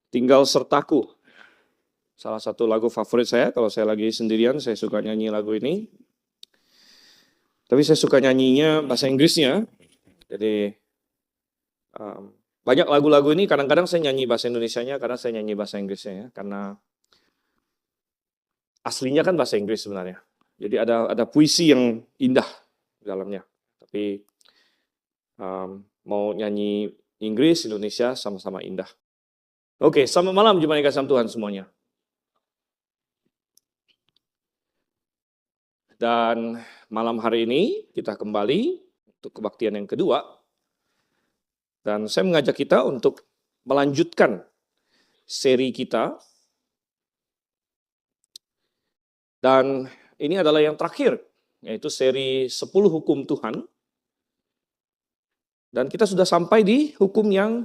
Tinggal Sertaku. Salah satu lagu favorit saya, kalau saya lagi sendirian, saya suka nyanyi lagu ini. Tapi saya suka nyanyinya bahasa Inggrisnya. Jadi banyak lagu-lagu ini kadang-kadang saya nyanyi bahasa Indonesianya, kadang saya nyanyi bahasa Inggrisnya ya. Karena aslinya kan bahasa Inggris sebenarnya. Jadi ada puisi yang indah di dalamnya. Tapi mau nyanyi Inggris, Indonesia sama-sama indah. Oke, selamat malam jemaat yang kasih Tuhan semuanya. Dan malam hari ini kita kembali untuk kebaktian yang kedua. Dan saya mengajak kita untuk melanjutkan seri kita. Dan ini adalah yang terakhir, yaitu seri 10 hukum Tuhan. Dan kita sudah sampai di hukum yang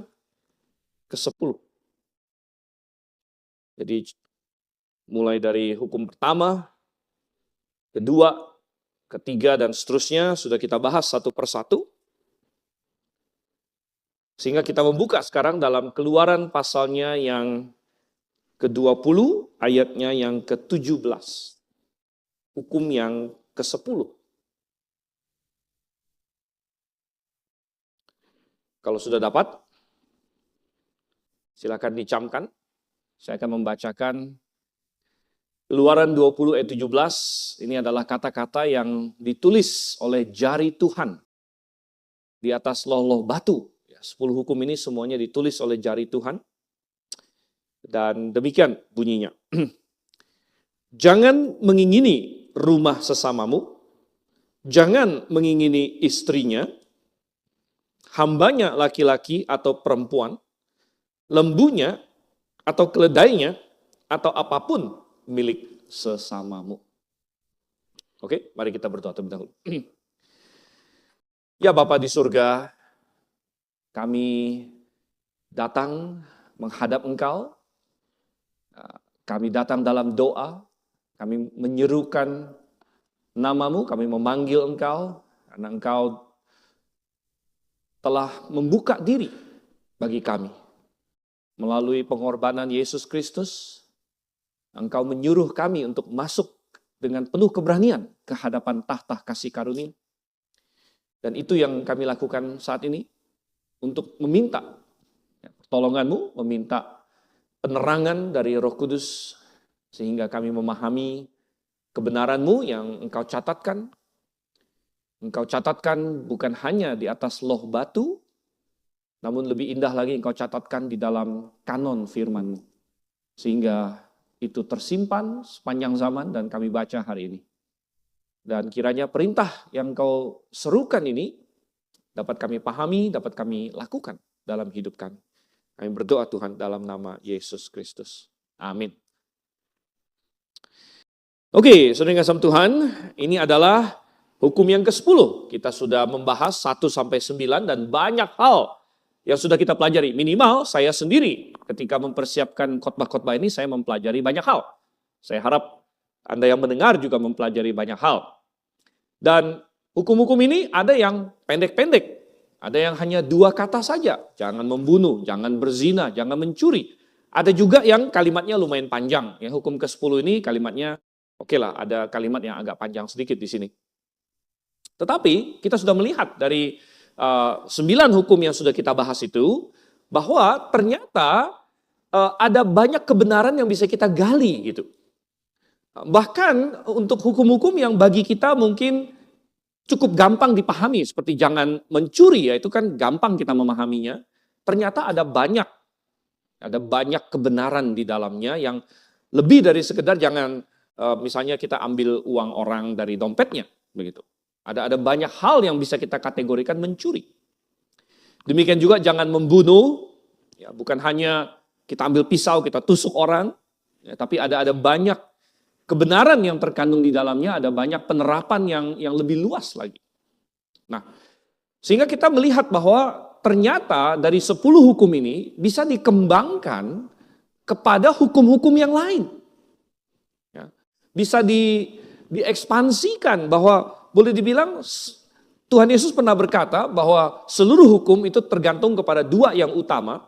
ke-10. Jadi mulai dari hukum pertama, kedua, ketiga, dan seterusnya sudah kita bahas satu persatu. Sehingga kita membuka sekarang dalam Keluaran pasalnya yang ke-20, ayatnya yang ke-17. Hukum yang ke-10. Kalau sudah dapat, silakan dicamkan. Saya akan membacakan Keluaran 20 ayat 17, ini adalah kata-kata yang ditulis oleh jari Tuhan di atas loh-loh batu. 10 hukum ini semuanya ditulis oleh jari Tuhan. Dan demikian bunyinya. Jangan mengingini rumah sesamamu, jangan mengingini istrinya, hambanya laki-laki atau perempuan, lembunya atau keledainya, atau apapun milik sesamamu. Oke, mari kita berdoa terlebih dahulu. Ya Bapa di surga, kami datang menghadap Engkau, kami datang dalam doa, kami menyerukan namamu, kami memanggil Engkau, karena Engkau telah membuka diri bagi kami. Melalui pengorbanan Yesus Kristus, Engkau menyuruh kami untuk masuk dengan penuh keberanian ke hadapan tahta kasih karunia. Dan itu yang kami lakukan saat ini, untuk meminta pertolongan-Mu, meminta penerangan dari Roh Kudus, sehingga kami memahami kebenaran-Mu yang Engkau catatkan. Engkau catatkan bukan hanya di atas loh batu, namun lebih indah lagi Engkau catatkan di dalam kanon firman-Mu. Sehingga itu tersimpan sepanjang zaman dan kami baca hari ini. Dan kiranya perintah yang Engkau serukan ini dapat kami pahami, dapat kami lakukan dalam hidup kami. Kami berdoa Tuhan dalam nama Yesus Kristus. Amin. Oke, saudara yang kasih Tuhan, ini adalah hukum yang ke-10. Kita sudah membahas 1-9 dan banyak hal yang sudah kita pelajari. Minimal saya sendiri ketika mempersiapkan khotbah-khotbah ini, saya mempelajari banyak hal. Saya harap Anda yang mendengar juga mempelajari banyak hal. Dan hukum-hukum ini ada yang pendek-pendek. Ada yang hanya 2 kata saja. Jangan membunuh, jangan berzina, jangan mencuri. Ada juga yang kalimatnya lumayan panjang. Ya, hukum ke-10 ini kalimatnya, oke lah, ada kalimat yang agak panjang sedikit di sini. Tetapi kita sudah melihat dari 9 hukum yang sudah kita bahas itu, bahwa ternyata ada banyak kebenaran yang bisa kita gali gitu. Bahkan untuk hukum-hukum yang bagi kita mungkin cukup gampang dipahami, seperti jangan mencuri, ya itu kan gampang kita memahaminya. Ternyata ada banyak kebenaran di dalamnya yang lebih dari sekedar jangan misalnya kita ambil uang orang dari dompetnya, begitu. Ada banyak hal yang bisa kita kategorikan mencuri. Demikian juga jangan membunuh, ya bukan hanya kita ambil pisau, kita tusuk orang, ya, tapi ada banyak kebenaran yang terkandung di dalamnya, ada banyak penerapan yang lebih luas lagi. Nah, sehingga kita melihat bahwa ternyata dari 10 hukum ini bisa dikembangkan kepada hukum-hukum yang lain. Ya, bisa diekspansikan bahwa boleh dibilang Tuhan Yesus pernah berkata bahwa seluruh hukum itu tergantung kepada 2 yang utama.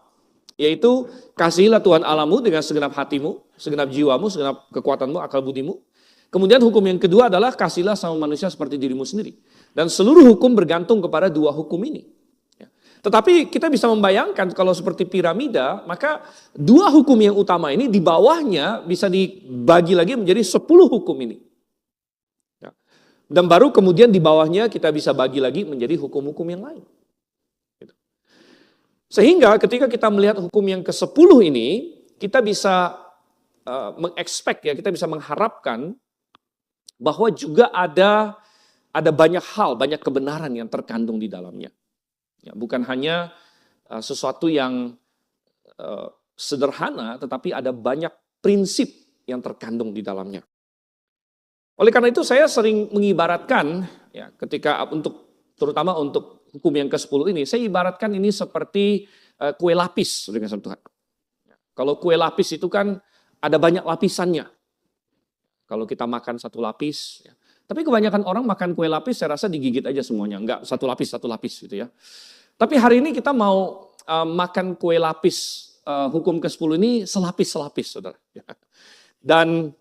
Yaitu kasihilah Tuhan Allahmu dengan segenap hatimu, segenap jiwamu, segenap kekuatanmu, akal budimu. Kemudian hukum yang kedua adalah kasihilah sama manusia seperti dirimu sendiri. Dan seluruh hukum bergantung kepada dua hukum ini. Ya. Tetapi kita bisa membayangkan kalau seperti piramida, maka dua hukum yang utama ini di bawahnya bisa dibagi lagi menjadi 10 hukum ini. Ya. Dan baru kemudian di bawahnya kita bisa bagi lagi menjadi hukum-hukum yang lain. Gitu. Sehingga ketika kita melihat hukum yang ke-10 ini, kita bisa mengekspek, ya, kita bisa mengharapkan bahwa juga ada banyak hal, banyak kebenaran yang terkandung di dalamnya. Ya, bukan hanya sesuatu yang sederhana, tetapi ada banyak prinsip yang terkandung di dalamnya. Oleh karena itu saya sering mengibaratkan, ya, terutama untuk hukum yang ke-10 ini, saya ibaratkan ini seperti kue lapis dengan Tuhan. Kalau kue lapis itu kan ada banyak lapisannya. Kalau kita makan satu lapis, ya. Tapi kebanyakan orang makan kue lapis saya rasa digigit aja semuanya. Enggak satu lapis gitu ya. Tapi hari ini kita mau makan kue lapis hukum ke-10 ini selapis-selapis, saudara. Dan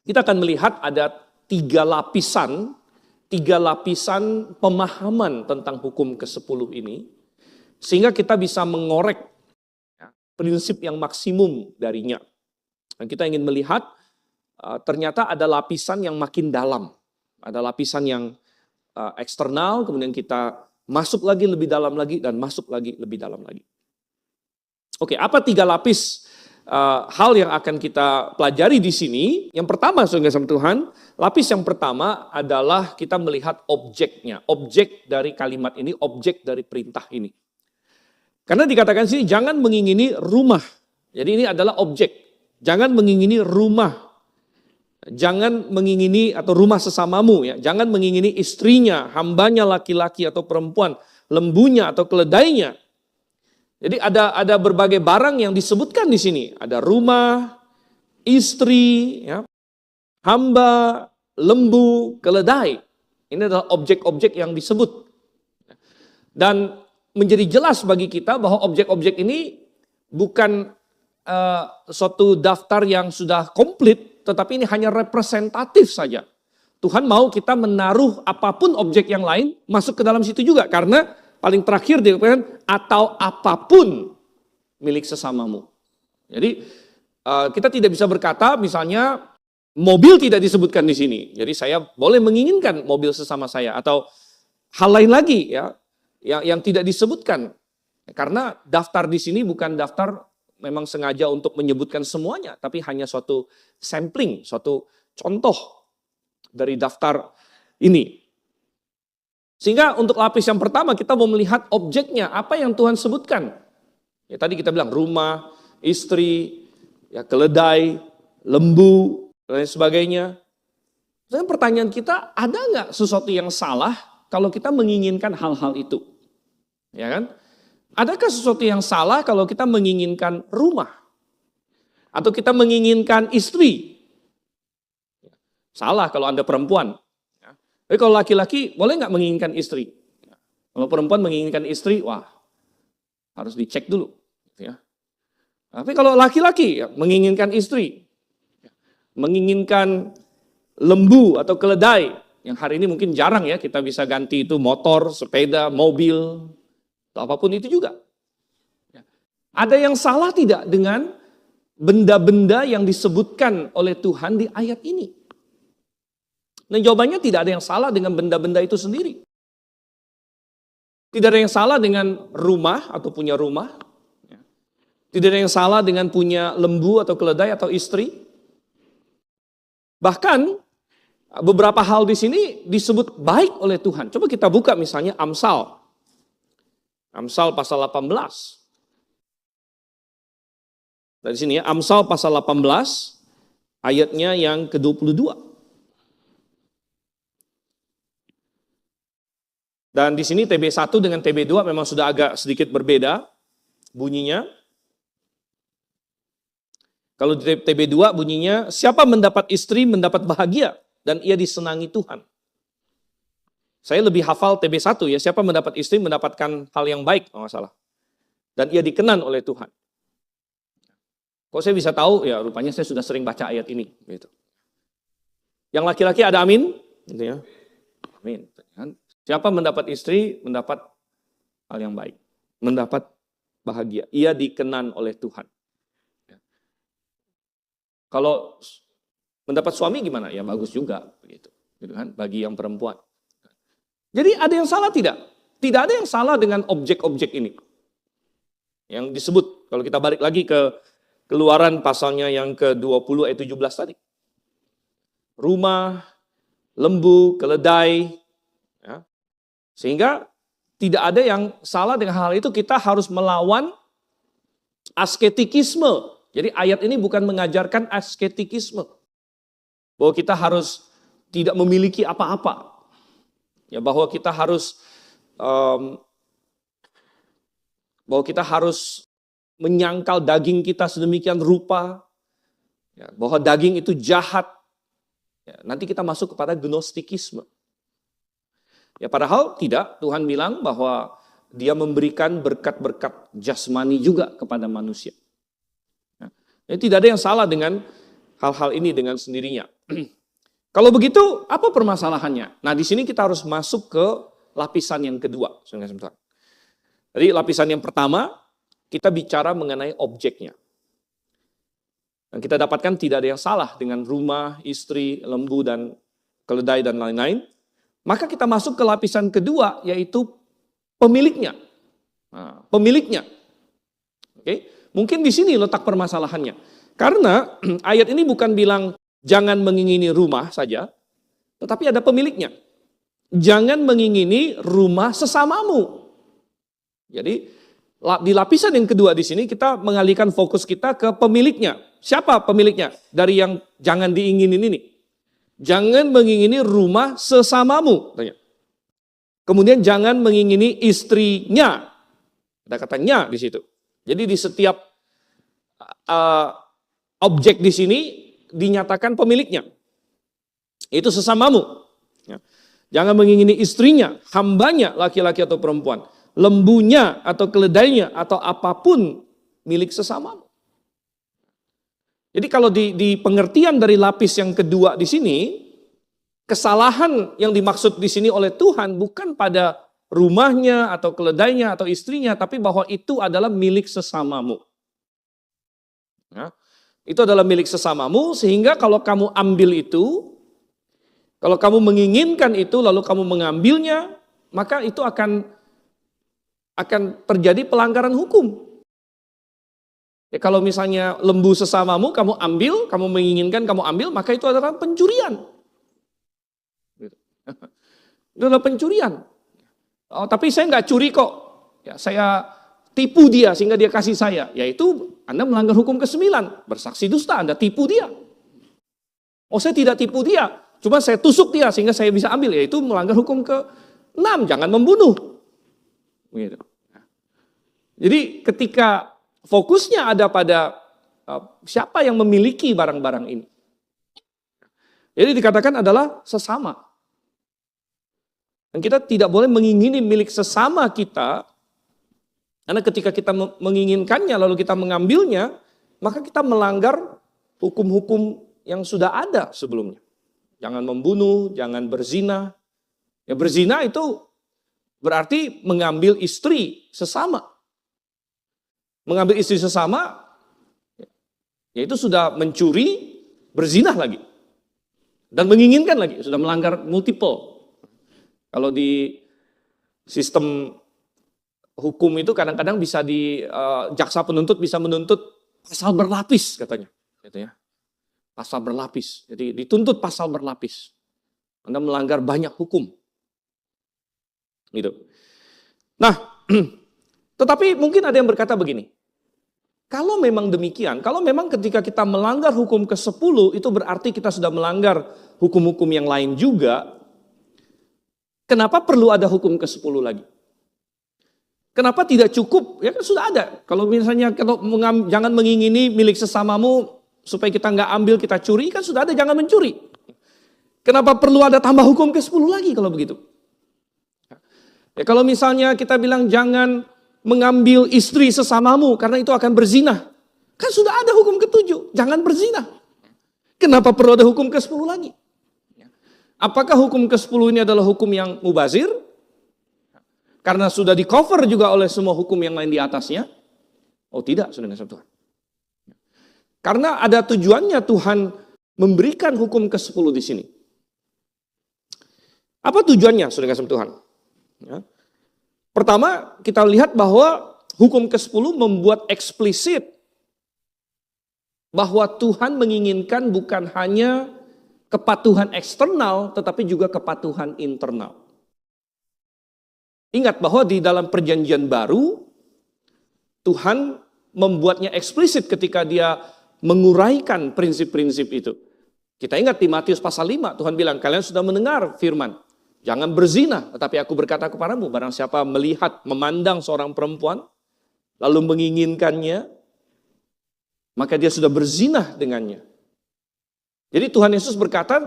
kita akan melihat ada 3 lapisan pemahaman tentang hukum ke-10 ini. Sehingga kita bisa mengorek, ya, prinsip yang maksimum darinya. Dan kita ingin melihat ternyata ada lapisan yang makin dalam. Ada lapisan yang eksternal, kemudian kita masuk lagi lebih dalam lagi, dan masuk lagi lebih dalam lagi. Oke, apa 3 lapis hal yang akan kita pelajari di sini? Yang pertama, saudara sama Tuhan, lapis yang pertama adalah kita melihat objeknya. Objek dari kalimat ini, objek dari perintah ini. Karena dikatakan sini, jangan mengingini rumah. Jadi ini adalah objek. Jangan mengingini rumah. Jangan mengingini atau rumah sesamamu, ya. Jangan mengingini istrinya, hambanya laki-laki atau perempuan, lembunya atau keledainya. Jadi ada berbagai barang yang disebutkan di sini. Ada rumah, istri, ya, hamba, lembu, keledai. Ini adalah objek-objek yang disebut. Dan menjadi jelas bagi kita bahwa objek-objek ini bukan suatu daftar yang sudah komplit, tetapi ini hanya representatif saja. Tuhan mau kita menaruh apapun objek yang lain masuk ke dalam situ juga. Karena paling terakhir dikatakan atau apapun milik sesamamu. Jadi kita tidak bisa berkata misalnya mobil tidak disebutkan di sini. Jadi saya boleh menginginkan mobil sesama saya. Atau hal lain lagi, ya, yang tidak disebutkan. Karena daftar di sini bukan daftar memang sengaja untuk menyebutkan semuanya, tapi hanya suatu sampling, suatu contoh dari daftar ini. Sehingga untuk lapis yang pertama kita mau melihat objeknya, apa yang Tuhan sebutkan. Ya, tadi kita bilang rumah, istri, ya, keledai, lembu, dan lain sebagainya. Dan pertanyaan kita, ada nggak sesuatu yang salah kalau kita menginginkan hal-hal itu? Ya kan? Adakah sesuatu yang salah kalau kita menginginkan rumah? Atau kita menginginkan istri? Salah kalau Anda perempuan. Tapi kalau laki-laki boleh nggak menginginkan istri? Kalau perempuan menginginkan istri, wah, harus dicek dulu. Ya. Tapi kalau laki-laki ya, menginginkan istri, menginginkan lembu atau keledai, yang hari ini mungkin jarang ya kita bisa ganti itu motor, sepeda, mobil, atau apapun itu juga. Ada yang salah tidak dengan benda-benda yang disebutkan oleh Tuhan di ayat ini? Dan jawabannya tidak ada yang salah dengan benda-benda itu sendiri. Tidak ada yang salah dengan rumah atau punya rumah. Tidak ada yang salah dengan punya lembu atau keledai atau istri. Bahkan beberapa hal di sini disebut baik oleh Tuhan. Coba kita buka misalnya Amsal. Amsal pasal 18. Dari sini ya, Amsal pasal 18 ayatnya yang ke-22. Dan di sini TB1 dengan TB2 memang sudah agak sedikit berbeda bunyinya. Kalau di TB2 bunyinya, siapa mendapat istri mendapat bahagia dan ia disenangi Tuhan. Saya lebih hafal TB1 ya, siapa mendapat istri mendapatkan hal yang baik, kalau nggak salah. dan ia dikenan oleh Tuhan. Kok saya bisa tahu? Ya rupanya saya sudah sering baca ayat ini. Gitu. Yang laki-laki ada amin? Gitu ya. Amin. Siapa mendapat istri, mendapat hal yang baik. Mendapat bahagia. Ia dikenan oleh Tuhan. Kalau mendapat suami gimana? Ya bagus juga. Gitu kan? Bagi yang perempuan. Jadi ada yang salah tidak? Tidak ada yang salah dengan objek-objek ini. Yang disebut, kalau kita balik lagi ke Keluaran pasalnya yang ke-20 ayat 17 tadi. Rumah, lembu, keledai. Ya. Sehingga tidak ada yang salah dengan hal itu. Kita harus melawan asketikisme. Jadi ayat ini bukan mengajarkan asketikisme. Bahwa kita harus tidak memiliki apa-apa. Ya, bahwa kita harus menyangkal daging kita sedemikian rupa, ya, bahwa daging itu jahat. Ya, nanti kita masuk kepada gnostikisme. Ya, padahal tidak, Tuhan bilang bahwa Dia memberikan berkat-berkat jasmani juga kepada manusia. Ya, tidak ada yang salah dengan hal-hal ini dengan sendirinya. Kalau begitu, apa permasalahannya? Nah, di sini kita harus masuk ke lapisan yang kedua. Jadi lapisan yang pertama, kita bicara mengenai objeknya. Dan kita dapatkan tidak ada yang salah dengan rumah, istri, lembu, dan keledai, dan lain-lain. Maka kita masuk ke lapisan kedua, yaitu pemiliknya. Nah, pemiliknya. Oke, mungkin di sini letak permasalahannya. Karena ayat ini bukan bilang jangan mengingini rumah saja, tetapi ada pemiliknya. Jangan mengingini rumah sesamamu. Jadi di lapisan yang kedua di sini kita mengalihkan fokus kita ke pemiliknya. Siapa pemiliknya? Dari yang jangan diinginin ini. Jangan mengingini rumah sesamamu. Kemudian jangan mengingini istrinya. Ada katanya di situ. Jadi di setiap objek di sini dinyatakan pemiliknya. Itu sesamamu. Jangan mengingini istrinya, hambanya, laki-laki atau perempuan. Lembunya atau keledainya atau apapun milik sesamamu. Jadi kalau di pengertian dari lapis yang kedua di sini, kesalahan yang dimaksud di sini oleh Tuhan bukan pada rumahnya atau keledainya atau istrinya, tapi bahwa itu adalah milik sesamamu. Ya, itu adalah milik sesamamu, sehingga kalau kamu ambil itu, kalau kamu menginginkan itu lalu kamu mengambilnya, maka itu akan terjadi pelanggaran hukum. Ya, kalau misalnya lembu sesamamu kamu ambil, kamu menginginkan kamu ambil, maka itu adalah pencurian. Itu adalah pencurian. Oh, tapi saya nggak curi kok. Ya, saya tipu dia sehingga dia kasih saya. Yaitu Anda melanggar hukum ke-9. Bersaksi dusta, Anda tipu dia. Oh, saya tidak tipu dia. Cuma saya tusuk dia sehingga saya bisa ambil. Yaitu melanggar hukum ke-6. Jangan membunuh. Begitu. Jadi ketika fokusnya ada pada siapa yang memiliki barang-barang ini. Jadi dikatakan adalah sesama. Dan kita tidak boleh mengingini milik sesama kita. Karena ketika kita menginginkannya lalu kita mengambilnya, maka kita melanggar hukum-hukum yang sudah ada sebelumnya. Jangan membunuh, jangan berzina. Ya, berzina itu berarti mengambil istri sesama. Mengambil istri sesama, yaitu sudah mencuri, berzinah lagi. Dan menginginkan lagi, sudah melanggar multiple. Kalau di sistem hukum itu kadang-kadang bisa jaksa penuntut bisa menuntut pasal berlapis katanya. Gitu ya. Pasal berlapis, jadi dituntut pasal berlapis. Anda melanggar banyak hukum. Gitu. Nah, tetapi mungkin ada yang berkata begini, kalau memang demikian, kalau memang ketika kita melanggar hukum ke-10, itu berarti kita sudah melanggar hukum-hukum yang lain juga, kenapa perlu ada hukum ke-10 lagi? Kenapa tidak cukup? Ya kan sudah ada. Kalau misalnya jangan mengingini milik sesamamu, supaya kita nggak ambil, kita curi, kan sudah ada jangan mencuri. Kenapa perlu ada tambah hukum ke-10 lagi kalau begitu? Ya, kalau misalnya kita bilang jangan mengambil istri sesamamu karena itu akan berzina. Kan sudah ada hukum ke-7, jangan berzina. Kenapa perlu ada hukum ke-10 lagi? Apakah hukum ke-10 ini adalah hukum yang mubazir? Karena sudah di cover juga oleh semua hukum yang lain di atasnya? Oh tidak, saudara kasih Tuhan. Karena ada tujuannya Tuhan memberikan hukum ke-10 di sini. Apa tujuannya, saudara kasih Tuhan? Ya. Pertama, kita lihat bahwa hukum ke-10 membuat eksplisit bahwa Tuhan menginginkan bukan hanya kepatuhan eksternal, tetapi juga kepatuhan internal. Ingat bahwa di dalam perjanjian baru, Tuhan membuatnya eksplisit ketika dia menguraikan prinsip-prinsip itu. Kita ingat di Matius pasal 5, Tuhan bilang, kalian sudah mendengar firman, jangan berzina, tetapi aku berkata kepadamu, barang siapa melihat, memandang seorang perempuan, lalu menginginkannya, maka dia sudah berzinah dengannya. Jadi Tuhan Yesus berkata,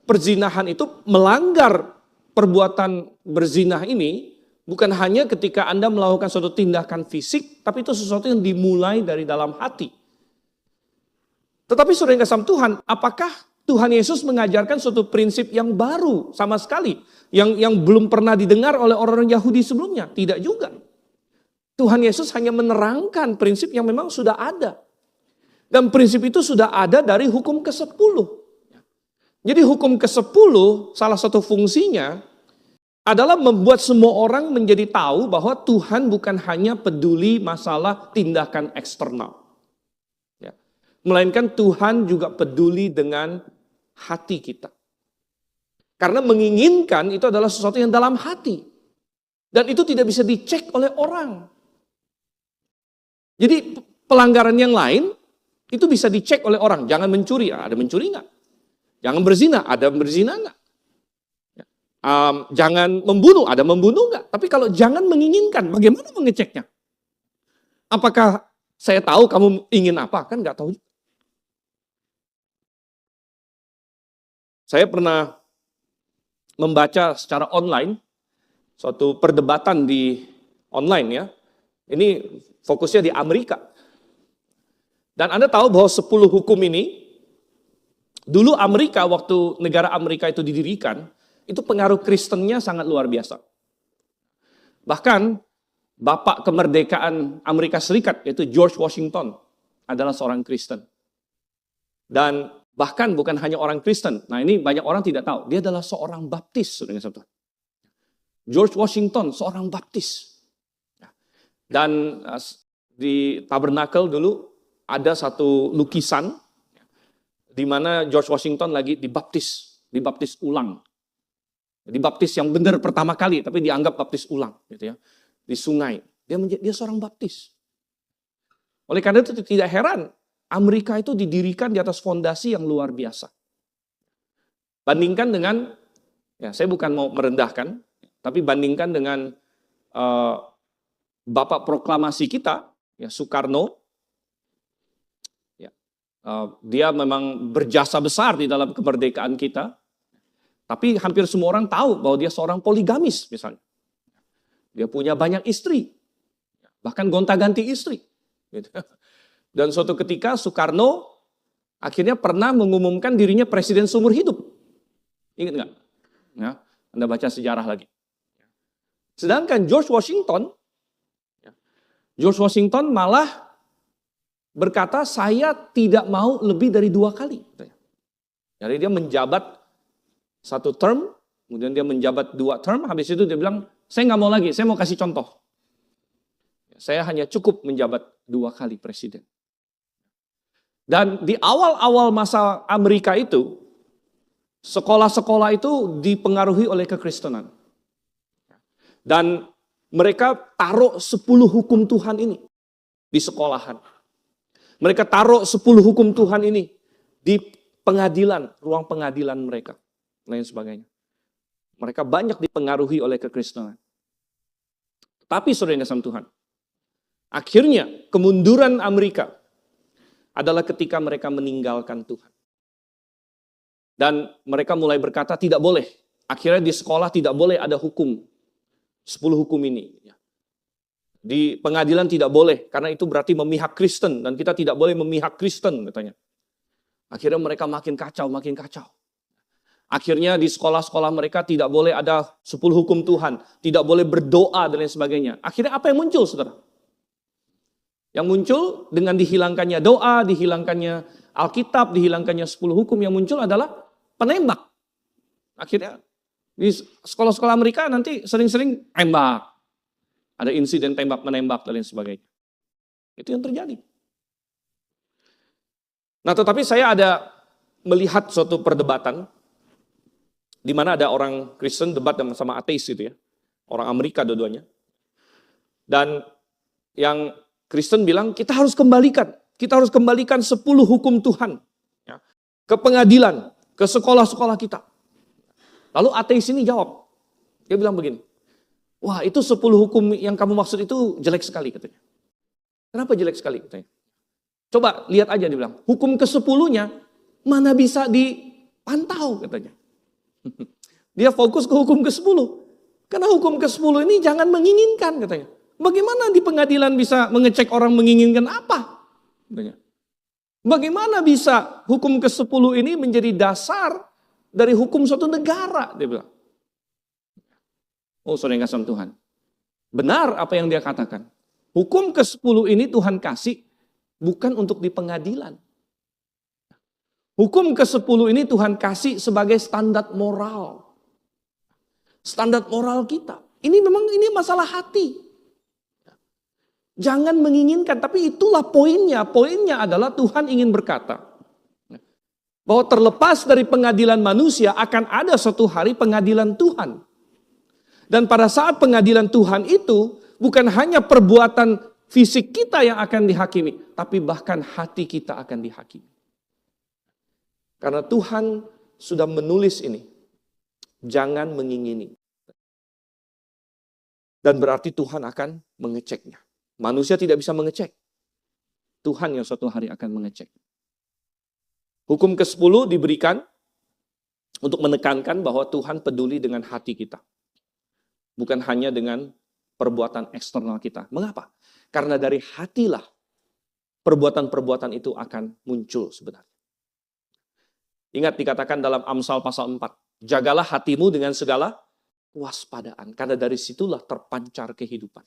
perzinahan itu melanggar perbuatan berzinah ini, bukan hanya ketika Anda melakukan suatu tindakan fisik, tapi itu sesuatu yang dimulai dari dalam hati. Tetapi saudara yang kasih Tuhan, apakah Tuhan Yesus mengajarkan suatu prinsip yang baru sama sekali, yang belum pernah didengar oleh orang-orang Yahudi sebelumnya? Tidak juga. Tuhan Yesus hanya menerangkan prinsip yang memang sudah ada. Dan prinsip itu sudah ada dari hukum ke-10. Jadi hukum ke-10 salah satu fungsinya adalah membuat semua orang menjadi tahu bahwa Tuhan bukan hanya peduli masalah tindakan eksternal. Ya. Melainkan Tuhan juga peduli dengan hati kita. Karena menginginkan itu adalah sesuatu yang dalam hati. Dan itu tidak bisa dicek oleh orang. Jadi pelanggaran yang lain itu bisa dicek oleh orang. Jangan mencuri, ada mencuri nggak? Jangan berzina, ada berzina nggak? Jangan membunuh, ada membunuh nggak? Tapi kalau jangan menginginkan, bagaimana mengeceknya? Apakah saya tahu kamu ingin apa? Kan nggak tahu. Saya pernah membaca secara online suatu perdebatan di online ya. Ini fokusnya di Amerika. Dan Anda tahu bahwa 10 hukum ini, dulu Amerika, waktu negara Amerika itu didirikan, itu pengaruh Kristennya sangat luar biasa. Bahkan, bapak kemerdekaan Amerika Serikat, yaitu George Washington, adalah seorang Kristen. Dan bahkan bukan hanya orang Kristen, nah ini banyak orang tidak tahu, dia adalah seorang Baptis. George Washington, seorang Baptis. Dan di Tabernacle dulu, ada satu lukisan di mana George Washington lagi dibaptis ulang. Dibaptis yang benar pertama kali, tapi dianggap baptis ulang, gitu ya, di sungai. Dia seorang baptis. Oleh karena itu tidak heran, Amerika itu didirikan di atas fondasi yang luar biasa. Bandingkan dengan, ya saya bukan mau merendahkan, tapi bandingkan dengan Bapak proklamasi kita, ya Soekarno. Dia memang berjasa besar di dalam kemerdekaan kita. Tapi hampir semua orang tahu bahwa dia seorang poligamis misalnya. Dia punya banyak istri. Bahkan gonta-ganti istri. Dan suatu ketika Soekarno akhirnya pernah mengumumkan dirinya presiden seumur hidup. Ingat nggak? Ya, Anda baca sejarah lagi. Sedangkan George Washington malah berkata, saya tidak mau lebih dari 2 kali. Jadi dia menjabat 1 term, kemudian dia menjabat 2 term, habis itu dia bilang, saya nggak mau lagi, saya mau kasih contoh. Saya hanya cukup menjabat 2 kali presiden. Dan di awal-awal masa Amerika itu, sekolah-sekolah itu dipengaruhi oleh kekristenan. Dan mereka taruh 10 hukum Tuhan ini di sekolahan. Mereka taruh 10 hukum Tuhan ini di pengadilan, ruang pengadilan mereka, lain sebagainya. Mereka banyak dipengaruhi oleh kekristenan. Tapi saudara yang kasih Tuhan, akhirnya kemunduran Amerika adalah ketika mereka meninggalkan Tuhan. Dan mereka mulai berkata tidak boleh. Akhirnya di sekolah tidak boleh ada hukum. 10 hukum ini. Di pengadilan tidak boleh, karena itu berarti memihak Kristen, dan kita tidak boleh memihak Kristen katanya. Akhirnya mereka makin kacau, makin kacau. Akhirnya di sekolah-sekolah mereka tidak boleh ada 10 hukum Tuhan, tidak boleh berdoa dan lain sebagainya. Akhirnya apa yang muncul, saudara? Yang muncul dengan dihilangkannya doa, dihilangkannya Alkitab, dihilangkannya 10 hukum, yang muncul adalah penembak. Akhirnya di sekolah-sekolah Amerika nanti sering-sering tembak. Ada insiden tembak-menembak dan lain sebagainya. Itu yang terjadi. Nah, tetapi saya ada melihat suatu perdebatan di mana ada orang Kristen debat sama ateis gitu ya. Orang Amerika dua-duanya. Dan yang Kristen bilang kita harus kembalikan 10 hukum Tuhan ya, ke pengadilan, ke sekolah-sekolah kita. Lalu ateis ini jawab. Dia bilang begini, wah itu 10 hukum yang kamu maksud itu jelek sekali katanya. Kenapa jelek sekali katanya? Coba lihat aja dia bilang, hukum ke-10-nya mana bisa dipantau katanya. Dia fokus ke hukum ke-10. Karena hukum ke-10 ini jangan menginginkan katanya. Bagaimana di pengadilan bisa mengecek orang menginginkan apa? Katanya. Bagaimana bisa hukum ke-10 ini menjadi dasar dari hukum suatu negara? Dia bilang. Oh, saudara yang kasih Tuhan. Benar apa yang dia katakan. Hukum ke-10 ini Tuhan kasih bukan untuk di pengadilan. Hukum ke-10 ini Tuhan kasih sebagai standar moral. Standar moral kita. Ini masalah hati. Jangan menginginkan, tapi itulah poinnya. Poinnya adalah Tuhan ingin berkata bahwa terlepas dari pengadilan manusia akan ada suatu hari pengadilan Tuhan. Dan pada saat pengadilan Tuhan itu bukan hanya perbuatan fisik kita yang akan dihakimi, tapi bahkan hati kita akan dihakimi. Karena Tuhan sudah menulis ini, jangan mengingini. Dan berarti Tuhan akan mengeceknya. Manusia tidak bisa mengecek. Tuhan yang suatu hari akan mengecek. Hukum ke-10 diberikan untuk menekankan bahwa Tuhan peduli dengan hati kita. Bukan hanya dengan perbuatan eksternal kita. Mengapa? Karena dari hatilah perbuatan-perbuatan itu akan muncul sebenarnya. Ingat dikatakan dalam Amsal pasal 4. Jagalah hatimu dengan segala kewaspadaan. Karena dari situlah terpancar kehidupan.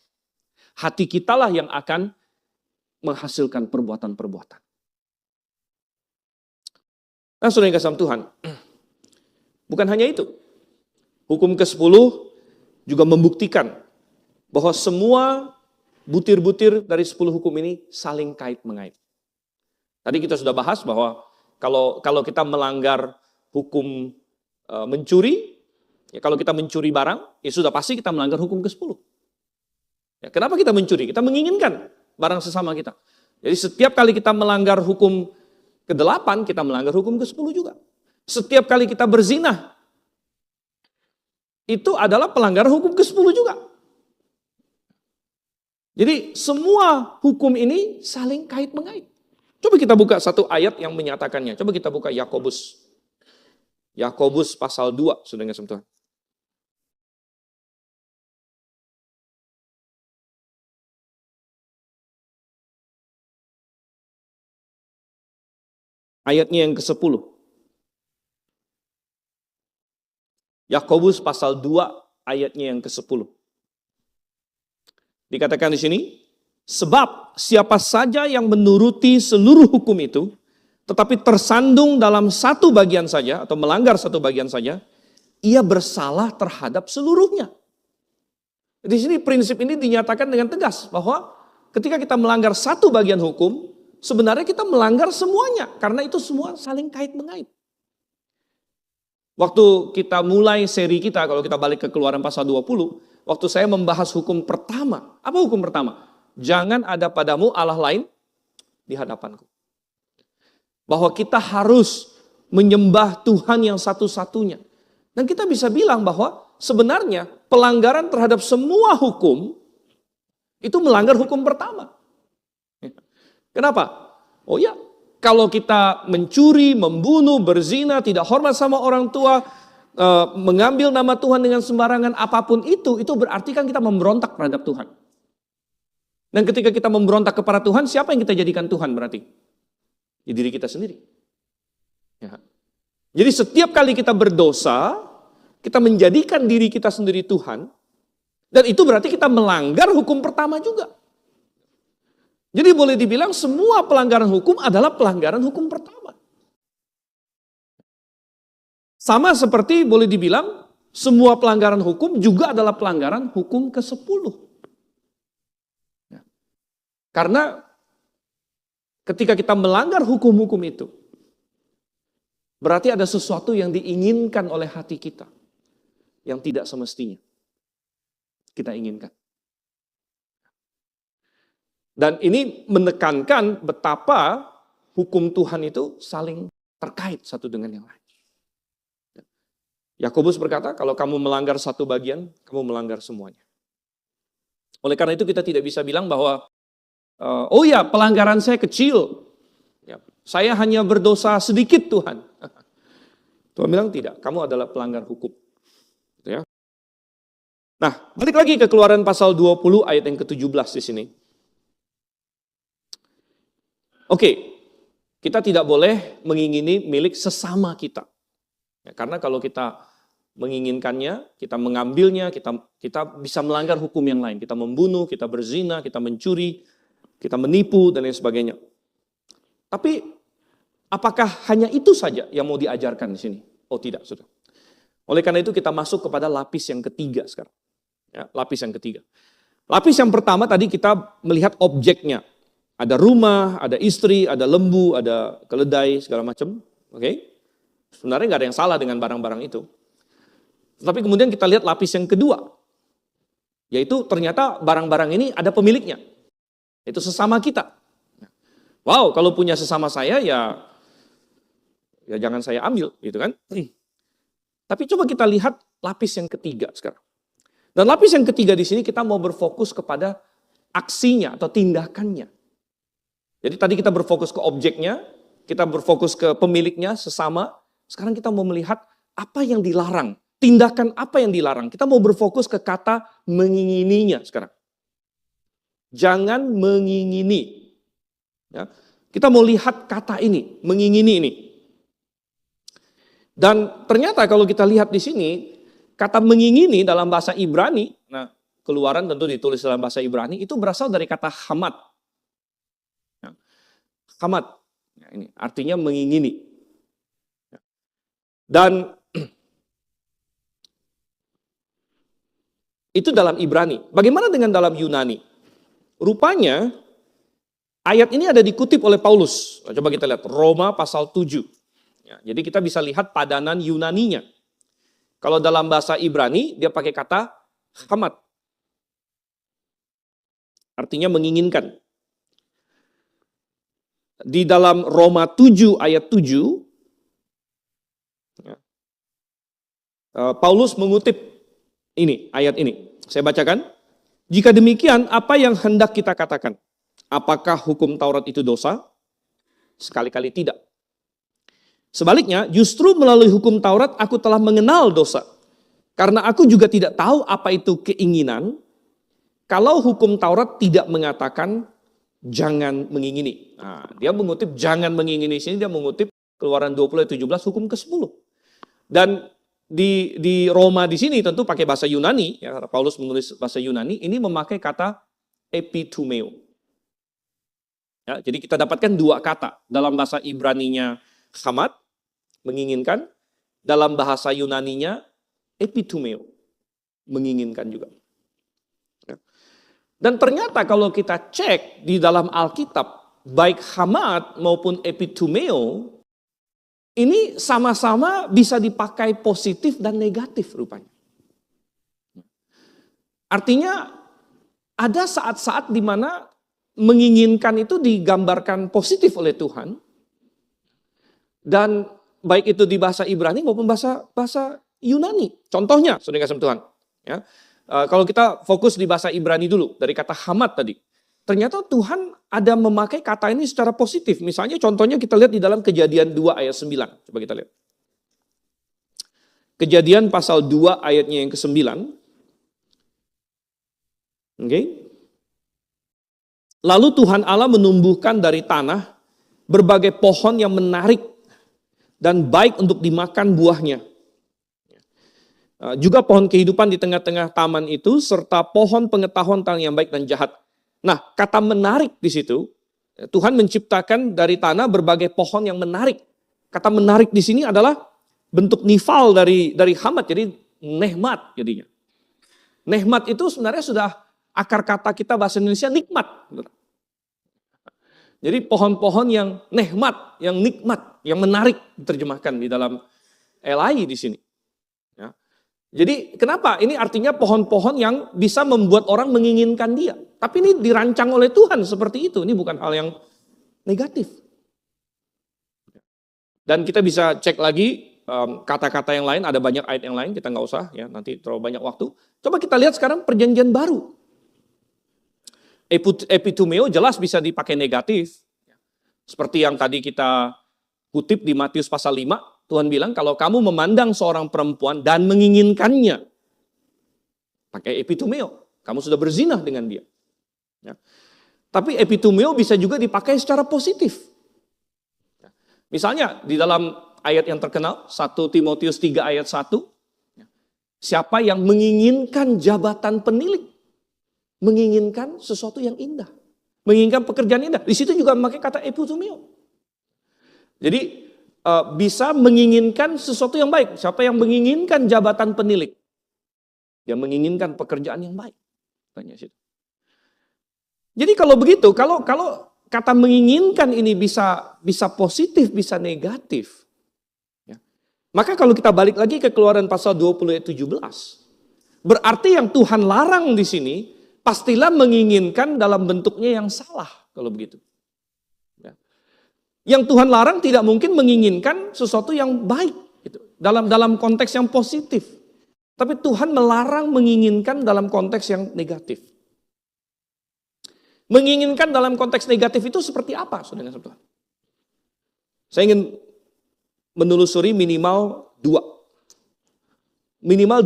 Hati kitalah yang akan menghasilkan perbuatan-perbuatan. Nah, saudara yang kasih Tuhan. Bukan hanya itu. Hukum ke-10 juga membuktikan bahwa semua butir-butir dari 10 hukum ini saling kait-mengait. Tadi kita sudah bahas bahwa kalau kita melanggar hukum mencuri, ya kalau kita mencuri barang, ya sudah pasti kita melanggar hukum ke-10. Ya, kenapa kita mencuri? Kita menginginkan barang sesama kita. Jadi setiap kali kita melanggar hukum ke-8, kita melanggar hukum ke-10 juga. Setiap kali kita berzina, itu adalah pelanggaran hukum ke-10 juga. Jadi semua hukum ini saling kait-mengait. Coba kita buka satu ayat yang menyatakannya. Coba kita buka Yakobus. Yakobus pasal 2, saudara yang kasih Tuhan. Ayatnya yang ke-10. Yakobus pasal 2 ayatnya yang ke-10. Dikatakan di sini, sebab siapa saja yang menuruti seluruh hukum itu, tetapi tersandung dalam satu bagian saja, atau melanggar satu bagian saja, ia bersalah terhadap seluruhnya. Di sini prinsip ini dinyatakan dengan tegas, bahwa ketika kita melanggar satu bagian hukum, sebenarnya kita melanggar semuanya, karena itu semua saling kait-mengait. Waktu kita mulai seri kita, kalau kita balik ke Keluaran pasal 20, waktu saya membahas hukum pertama. Apa hukum pertama? Jangan ada padamu Allah lain di hadapanku. Bahwa kita harus menyembah Tuhan yang satu-satunya. Dan kita bisa bilang bahwa sebenarnya pelanggaran terhadap semua hukum itu melanggar hukum pertama. Kenapa? Oh ya, kalau kita mencuri, membunuh, berzina, tidak hormat sama orang tua, mengambil nama Tuhan dengan sembarangan apapun itu berarti kan kita memberontak terhadap Tuhan. Dan ketika kita memberontak kepada Tuhan, siapa yang kita jadikan Tuhan berarti? Ya, diri kita sendiri. Ya. Jadi setiap kali kita berdosa, kita menjadikan diri kita sendiri Tuhan, dan itu berarti kita melanggar hukum pertama juga. Jadi boleh dibilang semua pelanggaran hukum adalah pelanggaran hukum pertama. Sama seperti boleh dibilang semua pelanggaran hukum juga adalah pelanggaran hukum ke-10. Ya. Karena ketika kita melanggar hukum-hukum itu, berarti ada sesuatu yang diinginkan oleh hati kita yang tidak semestinya kita inginkan. Dan ini menekankan betapa hukum Tuhan itu saling terkait satu dengan yang lain. Yakobus berkata, kalau kamu melanggar satu bagian, kamu melanggar semuanya. Oleh karena itu kita tidak bisa bilang bahwa, oh ya pelanggaran saya kecil, ya, saya hanya berdosa sedikit Tuhan. Tuhan bilang tidak, kamu adalah pelanggar hukum. Gitu ya. Nah, balik lagi ke Keluaran pasal 20 ayat yang ke-17 di sini. Oke, kita tidak boleh mengingini milik sesama kita. Ya, karena kalau kita menginginkannya, kita mengambilnya, kita bisa melanggar hukum yang lain. Kita membunuh, kita berzina, kita mencuri, kita menipu, dan lain sebagainya. Tapi, apakah hanya itu saja yang mau diajarkan di sini? Oh tidak, sudah. Oleh karena itu kita masuk kepada lapis yang ketiga sekarang. Ya, lapis yang ketiga. Lapis yang pertama tadi kita melihat objeknya. Ada rumah, ada istri, ada lembu, ada keledai, segala macam. Oke? Sebenarnya nggak ada yang salah dengan barang-barang itu. Tapi kemudian kita lihat lapis yang kedua. Yaitu ternyata barang-barang ini ada pemiliknya. Itu sesama kita. Wow, kalau punya sesama saya ya jangan saya ambil, gitu kan. Tapi coba kita lihat lapis yang ketiga sekarang. Dan lapis yang ketiga di sini kita mau berfokus kepada aksinya atau tindakannya. Jadi tadi kita berfokus ke objeknya, kita berfokus ke pemiliknya, sesama. Sekarang kita mau melihat apa yang dilarang, tindakan apa yang dilarang. Kita mau berfokus ke kata mengingininya sekarang. Jangan mengingini. Ya. Kita mau lihat kata ini, mengingini ini. Dan ternyata kalau kita lihat di sini, kata mengingini dalam bahasa Ibrani, nah Keluaran tentu ditulis dalam bahasa Ibrani, itu berasal dari kata hamad. Ya. Hamad, ya, ini artinya mengingini. Ya. Dan itu dalam Ibrani. Bagaimana dengan dalam Yunani? Rupanya ayat ini ada dikutip oleh Paulus. Nah, coba kita lihat Roma pasal 7. Ya, jadi kita bisa lihat padanan Yunaninya. Kalau dalam bahasa Ibrani dia pakai kata hamad. Artinya menginginkan. Di dalam Roma 7 ayat 7 ya, Paulus mengutip ini, ayat ini. Saya bacakan. Jika demikian, apa yang hendak kita katakan? Apakah hukum Taurat itu dosa? Sekali-kali tidak. Sebaliknya, justru melalui hukum Taurat aku telah mengenal dosa. Karena aku juga tidak tahu apa itu keinginan, kalau hukum Taurat tidak mengatakan jangan mengingini. Nah, dia mengutip jangan mengingini sini, dia mengutip Keluaran 20 ayat 17 hukum ke-10. Dan di Roma di sini tentu pakai bahasa Yunani, ya, Paulus menulis bahasa Yunani, ini memakai kata epitumeo. Ya, jadi kita dapatkan dua kata dalam bahasa Ibraninya hamad, menginginkan, dalam bahasa Yunaninya epitumeo, menginginkan juga. Ya. Dan ternyata kalau kita cek di dalam Alkitab, baik hamad maupun epitumeo, ini sama-sama bisa dipakai positif dan negatif rupanya. Artinya ada saat-saat di mana menginginkan itu digambarkan positif oleh Tuhan. Dan baik itu di bahasa Ibrani maupun bahasa Yunani. Contohnya, saudara kasih Tuhan. Ya, kalau kita fokus di bahasa Ibrani dulu, dari kata hamad tadi. Ternyata Tuhan ada memakai kata ini secara positif. Misalnya contohnya kita lihat di dalam Kejadian 2 ayat 9. Coba kita lihat. Kejadian pasal 2 ayatnya yang ke-9. Oke. Lalu Tuhan Allah menumbuhkan dari tanah berbagai pohon yang menarik dan baik untuk dimakan buahnya. Juga pohon kehidupan di tengah-tengah taman itu, serta pohon pengetahuan tentang yang baik dan jahat. Nah, kata menarik di situ, Tuhan menciptakan dari tanah berbagai pohon yang menarik. Kata menarik di sini adalah bentuk nifal dari hamat, jadi nehmat jadinya. Nehmat itu sebenarnya sudah akar kata kita bahasa Indonesia nikmat. Jadi pohon-pohon yang nehmat, yang nikmat, yang menarik diterjemahkan di dalam LAI di sini. Ya. Jadi kenapa? Ini artinya pohon-pohon yang bisa membuat orang menginginkan dia. Tapi ini dirancang oleh Tuhan seperti itu. Ini bukan hal yang negatif. Dan kita bisa cek lagi kata-kata yang lain, ada banyak ayat yang lain, kita nggak usah ya, nanti terlalu banyak waktu. Coba kita lihat sekarang perjanjian baru. Epitumeo jelas bisa dipakai negatif. Seperti yang tadi kita kutip di Matius pasal 5, Tuhan bilang kalau kamu memandang seorang perempuan dan menginginkannya, pakai epitumeo, kamu sudah berzinah dengan dia. Ya. Tapi epitumeo bisa juga dipakai secara positif. Ya. Misalnya di dalam ayat yang terkenal, 1 Timotius 3 ayat 1, siapa yang menginginkan jabatan penilik, menginginkan sesuatu yang indah, menginginkan pekerjaan indah. Di situ juga memakai kata epitumeo. Jadi bisa menginginkan sesuatu yang baik. Siapa yang menginginkan jabatan penilik, dia menginginkan pekerjaan yang baik. Tanya situ. Jadi kalau begitu, kalau kata menginginkan ini bisa positif, bisa negatif. Ya. Maka kalau kita balik lagi ke Keluaran pasal 20 ayat 17, berarti yang Tuhan larang di sini pastilah menginginkan dalam bentuknya yang salah kalau begitu. Ya. Yang Tuhan larang tidak mungkin menginginkan sesuatu yang baik gitu, dalam konteks yang positif. Tapi Tuhan melarang menginginkan dalam konteks yang negatif. Menginginkan dalam konteks negatif itu seperti apa, saudara Tuhan? Saya ingin menelusuri minimal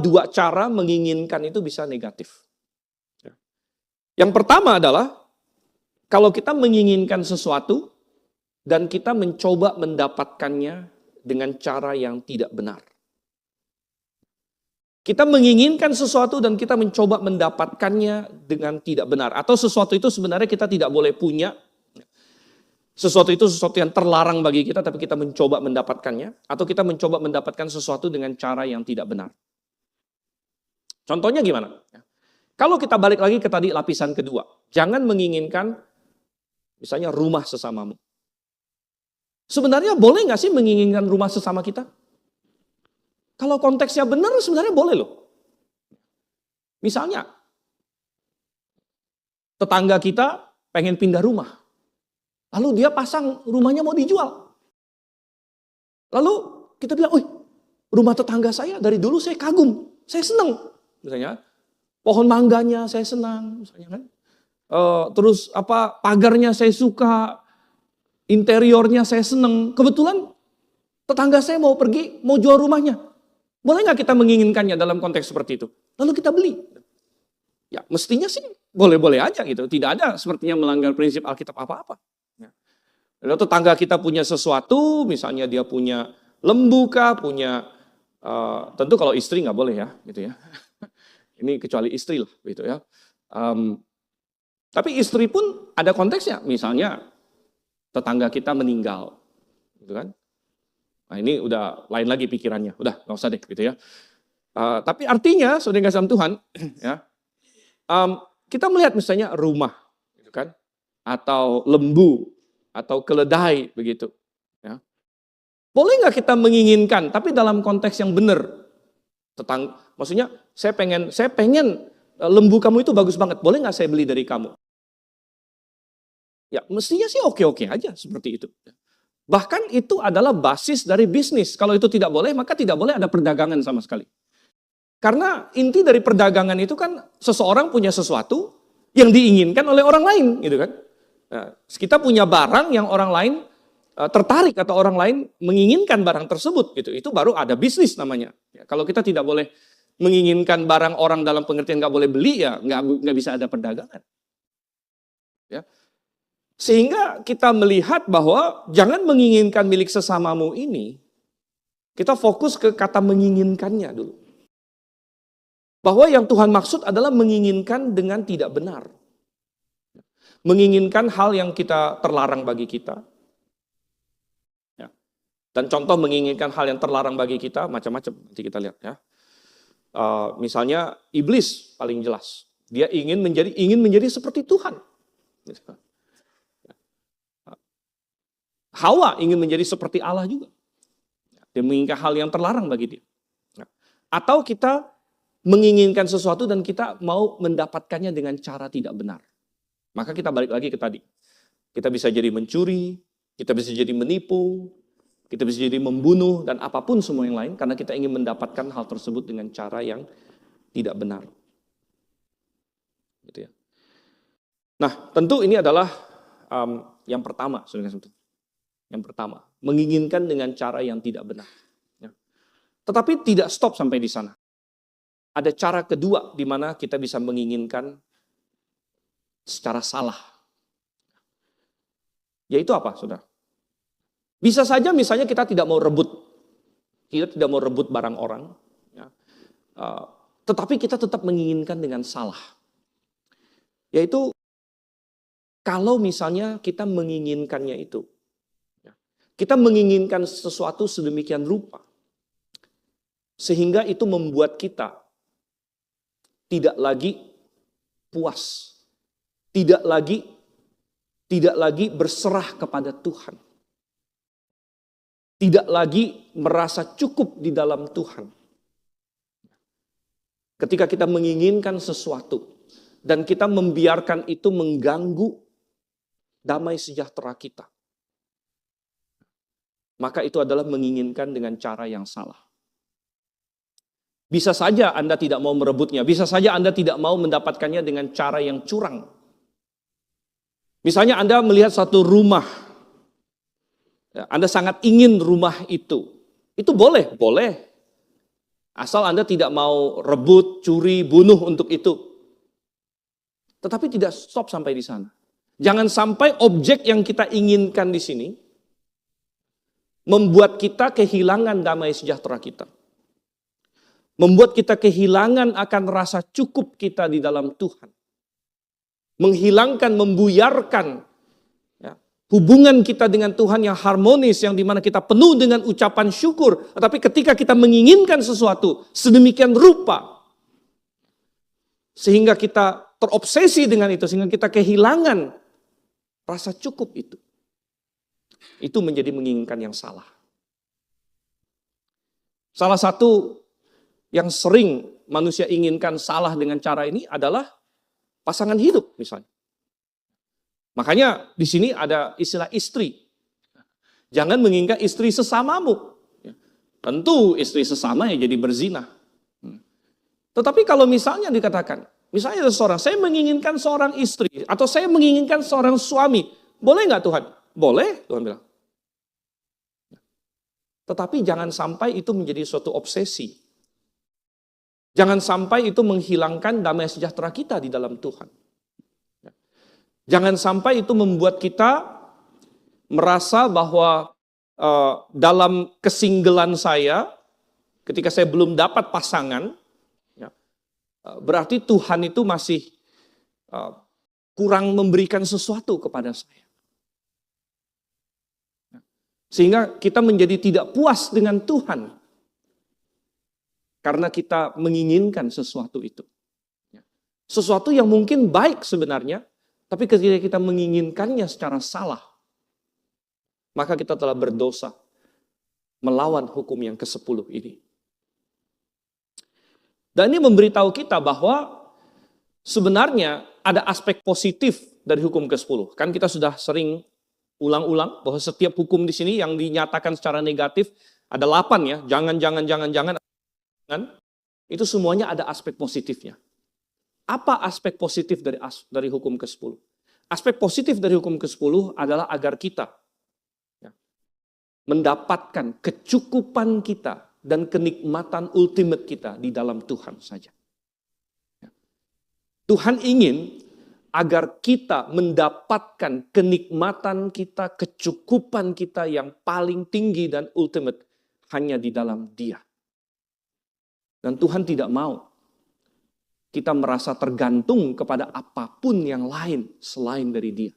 dua cara menginginkan itu bisa negatif. Yang pertama adalah kalau kita menginginkan sesuatu dan kita mencoba mendapatkannya dengan cara yang tidak benar. Kita menginginkan sesuatu dan kita mencoba mendapatkannya dengan tidak benar. Atau sesuatu itu sebenarnya kita tidak boleh punya. Sesuatu itu sesuatu yang terlarang bagi kita tapi kita mencoba mendapatkannya. Atau kita mencoba mendapatkan sesuatu dengan cara yang tidak benar. Contohnya gimana? Kalau kita balik lagi ke tadi lapisan kedua. Jangan menginginkan misalnya rumah sesamamu. Sebenarnya boleh nggak sih menginginkan rumah sesama kita? Kalau konteksnya benar sebenarnya boleh loh. Misalnya, tetangga kita pengen pindah rumah. Lalu dia pasang rumahnya mau dijual. Lalu kita bilang, rumah tetangga saya dari dulu saya kagum, saya senang. Misalnya, pohon mangganya saya senang. Misalnya kan. Terus pagarnya saya suka, interiornya saya senang. Kebetulan tetangga saya mau pergi, mau jual rumahnya. Boleh nggak kita menginginkannya dalam konteks seperti itu? Lalu kita beli. Ya mestinya sih boleh-boleh aja gitu. Tidak ada sepertinya melanggar prinsip Alkitab apa-apa. Lalu tetangga kita punya sesuatu, misalnya dia punya lembu kah, punya, tentu kalau istri nggak boleh ya, gitu ya. Ini kecuali istri lah, gitu ya. Tapi istri pun ada konteksnya, misalnya tetangga kita meninggal, gitu kan. Nah ini udah lain lagi pikirannya, udah nggak usah deh gitu ya. Tapi artinya, saudara kasih Tuhan, ya, kita melihat misalnya rumah, gitu kan, atau lembu, atau keledai begitu. Ya. Boleh nggak kita menginginkan, tapi dalam konteks yang benar. Maksudnya saya pengen lembu kamu itu bagus banget, boleh nggak saya beli dari kamu? Ya mestinya sih oke-oke aja seperti itu. Bahkan itu adalah basis dari bisnis. Kalau itu tidak boleh, maka tidak boleh ada perdagangan sama sekali. Karena inti dari perdagangan itu kan seseorang punya sesuatu yang diinginkan oleh orang lain, gitu kan. Nah, kita punya barang yang orang lain tertarik atau orang lain menginginkan barang tersebut, gitu. Itu baru ada bisnis namanya. Ya, kalau kita tidak boleh menginginkan barang orang dalam pengertian nggak boleh beli, ya nggak bisa ada perdagangan. Ya. Sehingga kita melihat bahwa jangan menginginkan milik sesamamu ini, kita fokus ke kata menginginkannya dulu. Bahwa yang Tuhan maksud adalah menginginkan dengan tidak benar. Menginginkan hal yang kita terlarang bagi kita. Ya. Dan contoh menginginkan hal yang terlarang bagi kita, macam-macam. Nanti kita lihat ya. Misalnya iblis paling jelas. Dia ingin menjadi seperti Tuhan. Hawa ingin menjadi seperti Allah juga. Dia menginginkan hal yang terlarang bagi dia. Atau kita menginginkan sesuatu dan kita mau mendapatkannya dengan cara tidak benar. Maka kita balik lagi ke tadi. Kita bisa jadi mencuri, kita bisa jadi menipu, kita bisa jadi membunuh, dan apapun semua yang lain. Karena kita ingin mendapatkan hal tersebut dengan cara yang tidak benar. Gitu ya. Nah, tentu ini adalah yang pertama, saudara-saudara. Yang pertama, menginginkan dengan cara yang tidak benar. Ya. Tetapi tidak stop sampai di sana. Ada cara kedua di mana kita bisa menginginkan secara salah. Yaitu apa, saudara? Bisa saja misalnya kita tidak mau rebut. Kita tidak mau rebut barang orang. Ya. Tetapi kita tetap menginginkan dengan salah. Yaitu kalau misalnya kita menginginkannya itu. Kita menginginkan sesuatu sedemikian rupa. Sehingga itu membuat kita tidak lagi puas. Tidak lagi berserah kepada Tuhan. Tidak lagi merasa cukup di dalam Tuhan. Ketika kita menginginkan sesuatu dan kita membiarkan itu mengganggu damai sejahtera kita, maka itu adalah menginginkan dengan cara yang salah. Bisa saja Anda tidak mau merebutnya, bisa saja Anda tidak mau mendapatkannya dengan cara yang curang. Misalnya Anda melihat satu rumah, Anda sangat ingin rumah itu boleh. Asal Anda tidak mau rebut, curi, bunuh untuk itu. Tetapi tidak stop sampai di sana. Jangan sampai objek yang kita inginkan di sini membuat kita kehilangan damai sejahtera kita. Membuat kita kehilangan akan rasa cukup kita di dalam Tuhan. Menghilangkan, membuyarkan ya, hubungan kita dengan Tuhan yang harmonis, yang dimana kita penuh dengan ucapan syukur. Tetapi ketika kita menginginkan sesuatu sedemikian rupa, sehingga kita terobsesi dengan itu, sehingga kita kehilangan rasa cukup itu. Itu menjadi menginginkan yang salah. Salah satu yang sering manusia inginkan salah dengan cara ini adalah pasangan hidup misalnya. Makanya di sini ada istilah istri. Jangan menginginkan istri sesamamu. Tentu istri sesama ya jadi berzina. Tetapi kalau misalnya dikatakan, misalnya ada seorang, saya menginginkan seorang istri atau saya menginginkan seorang suami. Boleh nggak Tuhan? Boleh, Tuhan bilang. Tetapi jangan sampai itu menjadi suatu obsesi. Jangan sampai itu menghilangkan damai sejahtera kita di dalam Tuhan. Jangan sampai itu membuat kita merasa bahwa dalam kesinggelan saya, ketika saya belum dapat pasangan, berarti Tuhan itu masih kurang memberikan sesuatu kepada saya. Sehingga kita menjadi tidak puas dengan Tuhan. Karena kita menginginkan sesuatu itu. Sesuatu yang mungkin baik sebenarnya, tapi ketika kita menginginkannya secara salah, maka kita telah berdosa melawan hukum yang ke-10 ini. Dan ini memberitahu kita bahwa sebenarnya ada aspek positif dari hukum ke-10. Kan kita sudah sering ulang-ulang bahwa setiap hukum di sini yang dinyatakan secara negatif ada 8 ya, jangan, itu semuanya ada aspek positifnya. Apa aspek positif dari hukum ke-10? Aspek positif dari hukum ke-10 adalah agar kita mendapatkan kecukupan kita dan kenikmatan ultimate kita di dalam Tuhan saja. Tuhan ingin agar kita mendapatkan kenikmatan kita, kecukupan kita yang paling tinggi dan ultimate hanya di dalam Dia. Dan Tuhan tidak mau kita merasa tergantung kepada apapun yang lain selain dari Dia.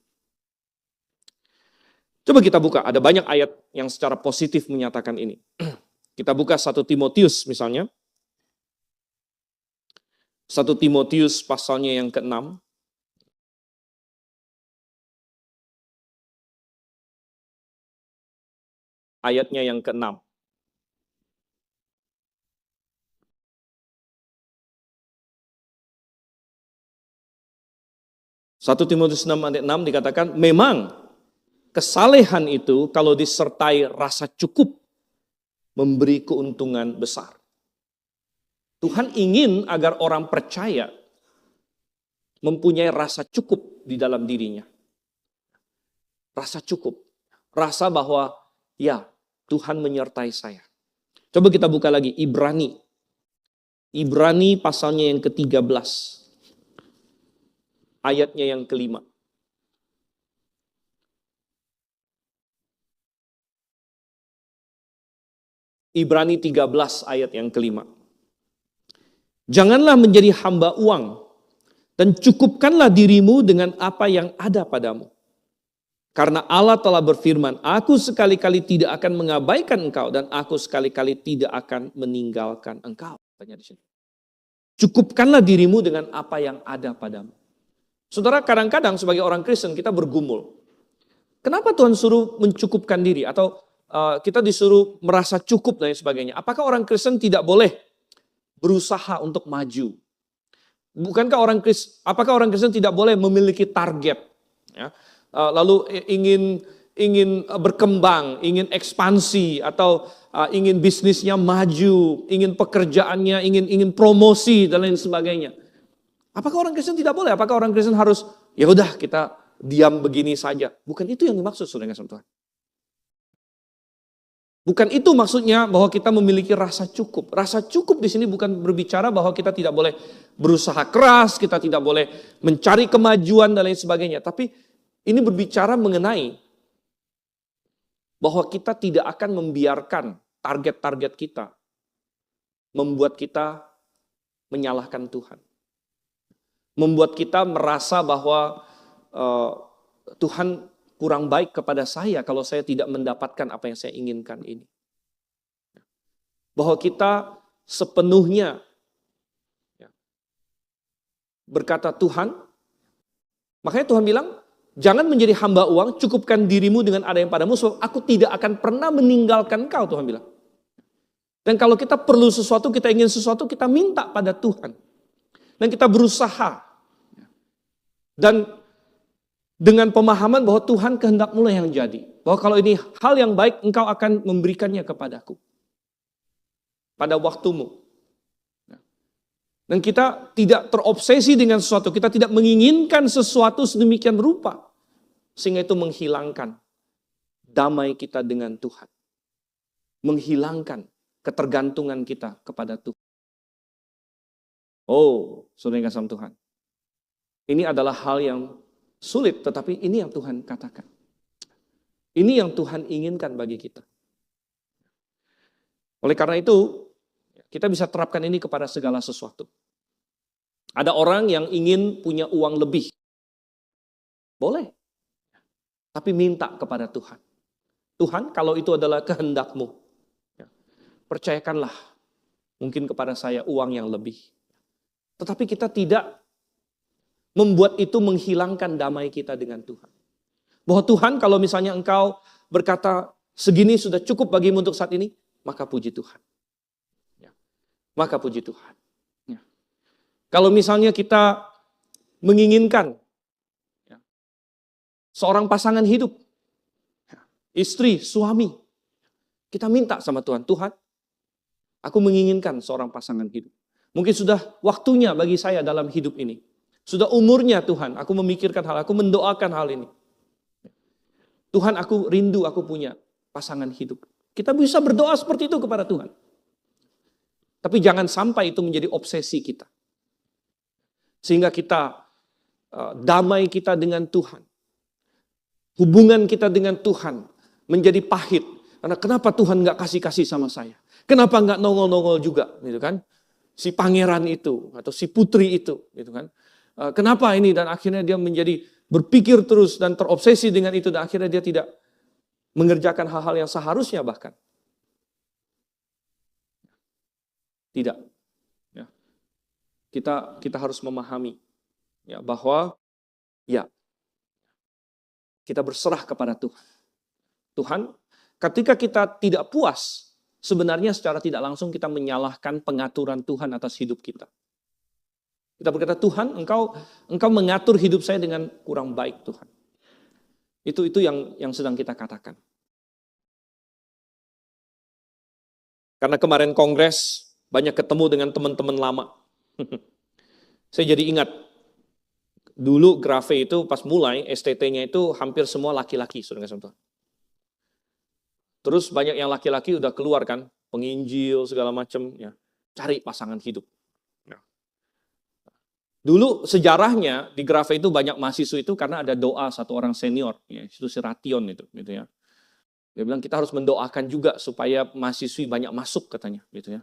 Coba kita buka, ada banyak ayat yang secara positif menyatakan ini. Kita buka 1 Timotius misalnya. 1 Timotius pasalnya yang ke-6. Ayatnya yang ke-6. Satu Timotius 6 ayat 6 dikatakan, memang kesalehan itu kalau disertai rasa cukup memberi keuntungan besar. Tuhan ingin agar orang percaya mempunyai rasa cukup di dalam dirinya. Rasa cukup. Rasa bahwa ya, Tuhan menyertai saya. Coba kita buka lagi Ibrani. Ibrani pasalnya yang ke-13. Ayatnya yang ke-5. Ibrani 13 ayat yang ke-5. Janganlah menjadi hamba uang dan cukupkanlah dirimu dengan apa yang ada padamu. Karena Allah telah berfirman, aku sekali-kali tidak akan mengabaikan engkau dan aku sekali-kali tidak akan meninggalkan engkau. Tanya di sini. Cukupkanlah dirimu dengan apa yang ada padamu. Saudara, kadang-kadang sebagai orang Kristen kita bergumul. Kenapa Tuhan suruh mencukupkan diri atau kita disuruh merasa cukup dan sebagainya? Apakah orang Kristen tidak boleh berusaha untuk maju? Apakah orang Kristen tidak boleh memiliki target? Ya? Lalu ingin berkembang, ingin ekspansi, atau ingin bisnisnya maju, ingin pekerjaannya, ingin promosi dan lain sebagainya. Apakah orang Kristen tidak boleh? Apakah orang Kristen harus, ya udah kita diam begini saja? Bukan itu yang dimaksud, saudara kasih Tuhan. Bukan itu maksudnya bahwa kita memiliki rasa cukup. Rasa cukup di sini bukan berbicara bahwa kita tidak boleh berusaha keras, kita tidak boleh mencari kemajuan dan lain sebagainya. Tapi ini berbicara mengenai bahwa kita tidak akan membiarkan target-target kita membuat kita menyalahkan Tuhan. Membuat kita merasa bahwa Tuhan kurang baik kepada saya kalau saya tidak mendapatkan apa yang saya inginkan ini. Bahwa kita sepenuhnya berkata Tuhan, makanya Tuhan bilang, jangan menjadi hamba uang, cukupkan dirimu dengan ada yang padamu, sebab aku tidak akan pernah meninggalkan kau, Tuhan bilang. Dan kalau kita perlu sesuatu, kita ingin sesuatu, kita minta pada Tuhan. Dan kita berusaha. Dan dengan pemahaman bahwa Tuhan kehendak-Mu yang jadi. Bahwa kalau ini hal yang baik, Engkau akan memberikannya kepadaku. Pada waktumu. Dan kita tidak terobsesi dengan sesuatu. Kita tidak menginginkan sesuatu sedemikian rupa. Sehingga itu menghilangkan damai kita dengan Tuhan. Menghilangkan ketergantungan kita kepada Tuhan. Oh, saudara yang kasih Tuhan. Ini adalah hal yang sulit, tetapi ini yang Tuhan katakan. Ini yang Tuhan inginkan bagi kita. Oleh karena itu, kita bisa terapkan ini kepada segala sesuatu. Ada orang yang ingin punya uang lebih. Boleh. Tapi minta kepada Tuhan. Tuhan, kalau itu adalah kehendak-Mu, percayakanlah mungkin kepada saya uang yang lebih. Tetapi kita tidak membuat itu menghilangkan damai kita dengan Tuhan. Bahwa Tuhan, kalau misalnya Engkau berkata segini sudah cukup bagimu untuk saat ini, maka puji Tuhan. Maka puji Tuhan. Kalau misalnya kita menginginkan seorang pasangan hidup, istri, suami, kita minta sama Tuhan, Tuhan, aku menginginkan seorang pasangan hidup. Mungkin sudah waktunya bagi saya dalam hidup ini. Sudah umurnya Tuhan, aku memikirkan hal, aku mendoakan hal ini. Tuhan, aku rindu aku punya pasangan hidup. Kita bisa berdoa seperti itu kepada Tuhan. Tapi jangan sampai itu menjadi obsesi kita. Sehingga kita damai kita dengan Tuhan, hubungan kita dengan Tuhan menjadi pahit. Karena kenapa Tuhan nggak kasih sama saya? Kenapa nggak nongol-nongol juga, gitu kan? Si pangeran itu atau si putri itu, gitu kan? Kenapa ini? Dan akhirnya dia menjadi berpikir terus dan terobsesi dengan itu dan akhirnya dia tidak mengerjakan hal-hal yang seharusnya bahkan. Tidak. Ya. Kita harus memahami ya bahwa ya kita berserah kepada Tuhan. Tuhan, ketika kita tidak puas, sebenarnya secara tidak langsung kita menyalahkan pengaturan Tuhan atas hidup kita. Kita berkata, Tuhan, Engkau mengatur hidup saya dengan kurang baik, Tuhan. Itu yang sedang kita katakan. Karena kemarin kongres banyak ketemu dengan teman-teman lama. Saya jadi ingat dulu Grafe itu pas mulai STT-nya itu hampir semua laki-laki, saudara-saudara. Terus banyak yang laki-laki udah keluar kan, penginjil segala macam, ya, cari pasangan hidup. Ya. Dulu sejarahnya di Grafe itu banyak mahasiswa itu karena ada doa satu orang senior, ya, itu si Ration itu, gitu ya. Dia bilang kita harus mendoakan juga supaya mahasiswi banyak masuk katanya, gitu ya.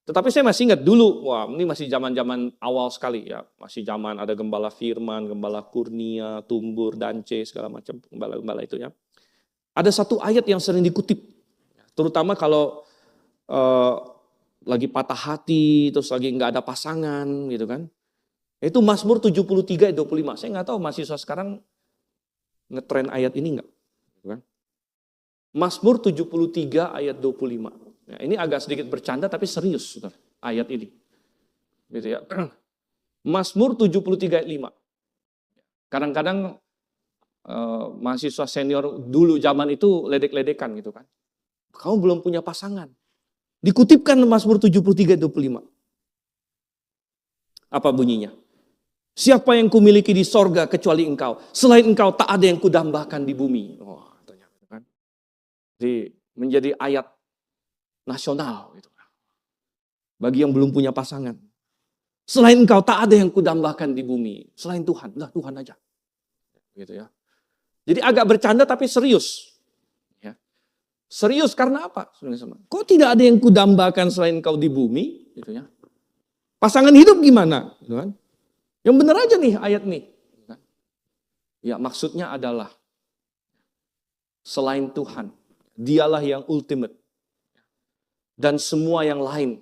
Tetapi saya masih ingat dulu, wah ini masih zaman-zaman awal sekali ya, masih zaman ada Gembala Firman, Gembala Kurnia, Tumbur, Dance segala macam gembala-gembala itu ya. Ada satu ayat yang sering dikutip, terutama kalau lagi patah hati, terus lagi nggak ada pasangan, gitu kan. Itu Mazmur 73 ayat 25. Saya nggak tahu mahasiswa sekarang ngetren ayat ini nggak, gitu kan. Mazmur 73 ayat 25. Ya, ini agak sedikit bercanda tapi serius, saudara, ayat ini, gitu ya. Mazmur 73 ayat 5. Kadang-kadang mahasiswa senior dulu zaman itu ledek-ledekan gitu kan. Kamu belum punya pasangan. Dikutipkan Mazmur 73 ayat 25. Apa bunyinya? Siapa yang kumiliki di sorga kecuali engkau? Selain engkau tak ada yang kudambakan di bumi. Oh, ternyata kan. Jadi menjadi ayat nasional gitu. Bagi yang belum punya pasangan. Selain engkau tak ada yang kudambakan di bumi. Selain Tuhan, lah Tuhan aja. Gitu ya. Jadi agak bercanda tapi serius. Ya. Serius karena apa? Kok tidak ada yang kudambakan selain engkau di bumi? Gitu ya. Pasangan hidup gimana? Gitu kan? Yang benar aja nih ayat nih. Ya maksudnya adalah selain Tuhan, dialah yang ultimate. Dan semua yang lain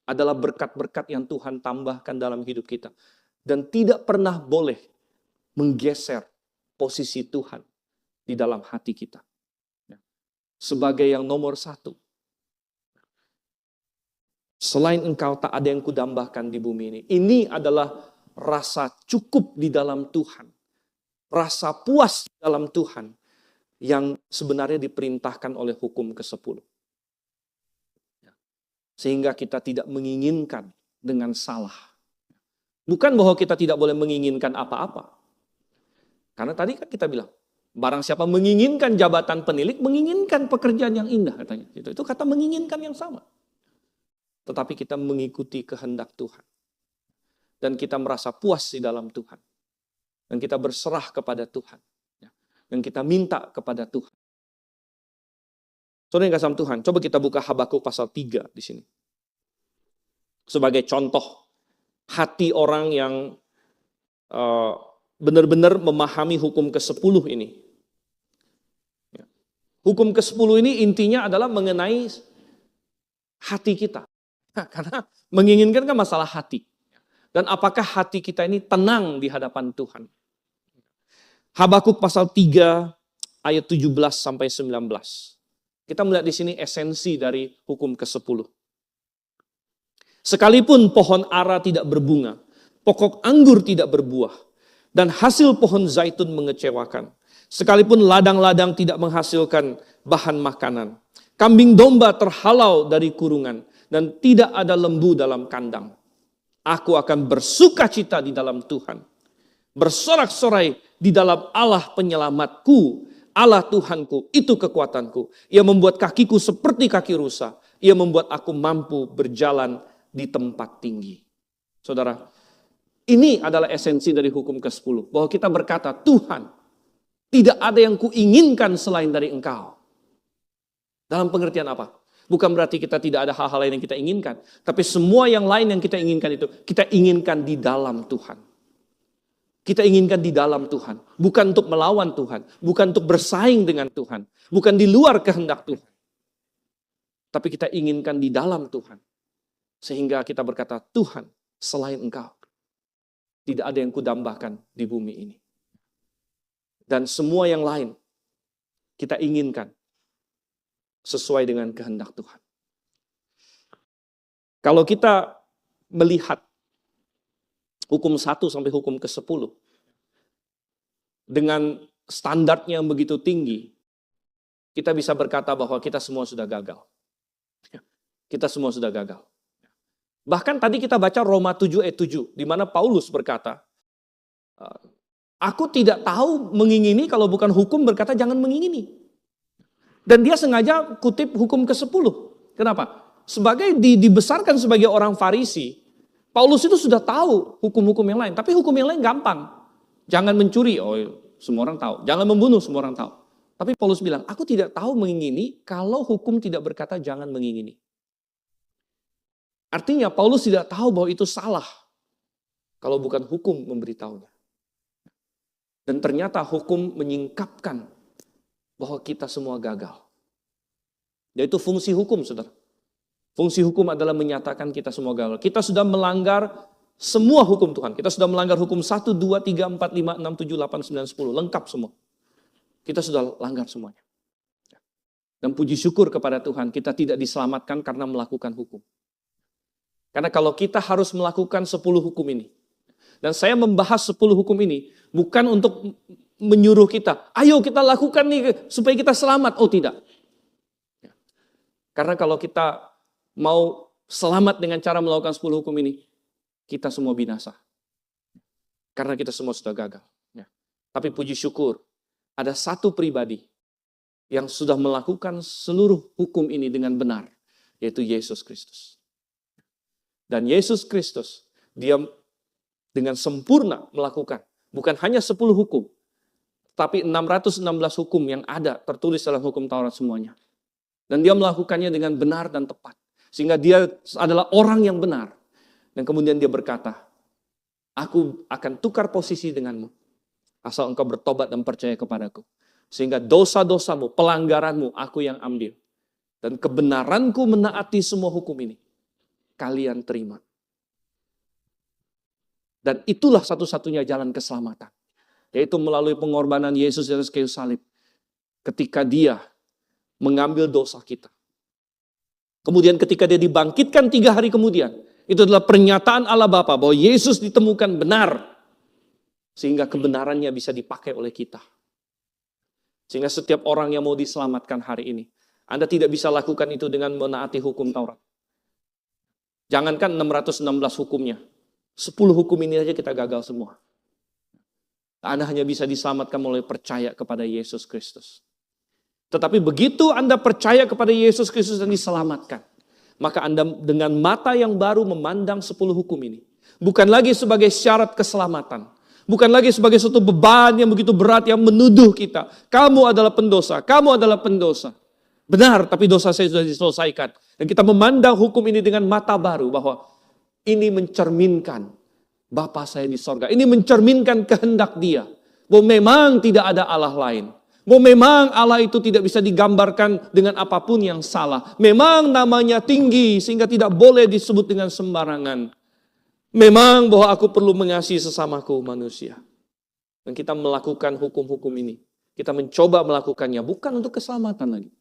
adalah berkat-berkat yang Tuhan tambahkan dalam hidup kita. Dan tidak pernah boleh menggeser posisi Tuhan di dalam hati kita. Sebagai yang nomor satu. Selain engkau tak ada yang kudambakan di bumi ini. Ini adalah rasa cukup di dalam Tuhan. Rasa puas di dalam Tuhan. Yang sebenarnya diperintahkan oleh hukum ke-10. Sehingga kita tidak menginginkan dengan salah. Bukan bahwa kita tidak boleh menginginkan apa-apa. Karena tadi kan kita bilang, barang siapa menginginkan jabatan penilik, menginginkan pekerjaan yang indah katanya. Itu kata menginginkan yang sama. Tetapi kita mengikuti kehendak Tuhan. Dan kita merasa puas di dalam Tuhan. Dan kita berserah kepada Tuhan. Dan kita minta kepada Tuhan. Saudara yang kasih Tuhan, coba kita buka Habakuk pasal 3 di sini. Sebagai contoh hati orang yang benar-benar memahami hukum ke-10 ini. Hukum ke-10 ini intinya adalah mengenai hati kita. Karena menginginkan kan masalah hati. Dan apakah hati kita ini tenang di hadapan Tuhan. Habakuk pasal 3 ayat 17 sampai 19. Kita melihat di sini esensi dari hukum ke-10. Sekalipun pohon ara tidak berbunga, pokok anggur tidak berbuah, dan hasil pohon zaitun mengecewakan. Sekalipun ladang-ladang tidak menghasilkan bahan makanan. Kambing domba terhalau dari kurungan, dan tidak ada lembu dalam kandang. Aku akan bersukacita di dalam Tuhan. Bersorak-sorai di dalam Allah penyelamatku. Allah Tuhanku, itu kekuatanku. Ia membuat kakiku seperti kaki rusa. Ia membuat aku mampu berjalan di tempat tinggi. Saudara, Ini adalah esensi dari hukum ke-10. Bahwa kita berkata, Tuhan, tidak ada yang kuinginkan selain dari Engkau. Dalam pengertian apa? Bukan berarti kita tidak ada hal-hal lain yang kita inginkan. Tapi semua yang lain yang kita inginkan itu, kita inginkan di dalam Tuhan. Kita inginkan di dalam Tuhan. Bukan untuk melawan Tuhan. Bukan untuk bersaing dengan Tuhan. Bukan di luar kehendak Tuhan. Tapi kita inginkan di dalam Tuhan. Sehingga kita berkata, Tuhan, selain Engkau, tidak ada yang kudambakan di bumi ini. Dan semua yang lain, kita inginkan sesuai dengan kehendak Tuhan. Kalau kita melihat hukum 1 sampai hukum ke-10, dengan standarnya yang begitu tinggi, kita bisa berkata bahwa kita semua sudah gagal. Kita semua sudah gagal. Bahkan tadi kita baca Roma 7 ayat 7, di mana Paulus berkata, aku tidak tahu mengingini kalau bukan hukum berkata jangan mengingini. Dan dia sengaja kutip hukum ke-10. Kenapa? Sebagai dibesarkan sebagai orang Farisi, Paulus itu sudah tahu hukum-hukum yang lain. Tapi hukum yang lain gampang. Jangan mencuri, semua orang tahu. Jangan membunuh, semua orang tahu. Tapi Paulus bilang, aku tidak tahu mengingini kalau hukum tidak berkata jangan mengingini. Artinya Paulus tidak tahu bahwa itu salah kalau bukan hukum memberitahunya. Dan ternyata hukum menyingkapkan bahwa kita semua gagal. Yaitu fungsi hukum, saudara. Fungsi hukum adalah menyatakan kita semua gagal. Kita sudah melanggar semua hukum Tuhan. Kita sudah melanggar hukum 1, 2, 3, 4, 5, 6, 7, 8, 9, 10. Lengkap semua. Kita sudah langgar semuanya. Dan puji syukur kepada Tuhan, kita tidak diselamatkan karena melakukan hukum. Karena kalau kita harus melakukan 10 hukum ini, dan saya membahas 10 hukum ini, bukan untuk menyuruh kita, ayo kita lakukan nih supaya kita selamat. Oh tidak. Karena kalau kita mau selamat dengan cara melakukan 10 hukum ini, kita semua binasa. Karena kita semua sudah gagal. Tapi puji syukur, ada satu pribadi yang sudah melakukan seluruh hukum ini dengan benar, yaitu Yesus Kristus. Dan Yesus Kristus, dia dengan sempurna melakukan, bukan hanya 10 hukum, tapi 616 hukum yang ada tertulis dalam hukum Taurat semuanya. Dan dia melakukannya dengan benar dan tepat. Sehingga dia adalah orang yang benar. Dan kemudian dia berkata, aku akan tukar posisi denganmu, asal engkau bertobat dan percaya kepadaku. Sehingga dosa-dosamu, pelanggaranmu, aku yang ambil. Dan kebenaranku menaati semua hukum ini. Kalian terima. Dan itulah satu-satunya jalan keselamatan. Yaitu melalui pengorbanan Yesus di atas kayu salib. Ketika dia mengambil dosa kita. Kemudian ketika dia dibangkitkan 3 hari kemudian. Itu adalah pernyataan Allah Bapa bahwa Yesus ditemukan benar. Sehingga kebenarannya bisa dipakai oleh kita. Sehingga setiap orang yang mau diselamatkan hari ini. Anda tidak bisa lakukan itu dengan menaati hukum Taurat. Jangankan 616 hukumnya. 10 hukum ini aja kita gagal semua. Anda hanya bisa diselamatkan melalui percaya kepada Yesus Kristus. Tetapi begitu Anda percaya kepada Yesus Kristus dan diselamatkan, maka Anda dengan mata yang baru memandang 10 hukum ini. Bukan lagi sebagai syarat keselamatan. Bukan lagi sebagai suatu beban yang begitu berat yang menuduh kita. Kamu adalah pendosa, kamu adalah pendosa. Benar, tapi dosa saya sudah diselesaikan. Dan kita memandang hukum ini dengan mata baru bahwa ini mencerminkan Bapa saya di sorga. Ini mencerminkan kehendak Dia. Bahwa memang tidak ada Allah lain. Bahwa memang Allah itu tidak bisa digambarkan dengan apapun yang salah. Memang namanya tinggi sehingga tidak boleh disebut dengan sembarangan. Memang bahwa aku perlu mengasihi sesamaku manusia. Dan kita melakukan hukum-hukum ini. Kita mencoba melakukannya bukan untuk keselamatan lagi.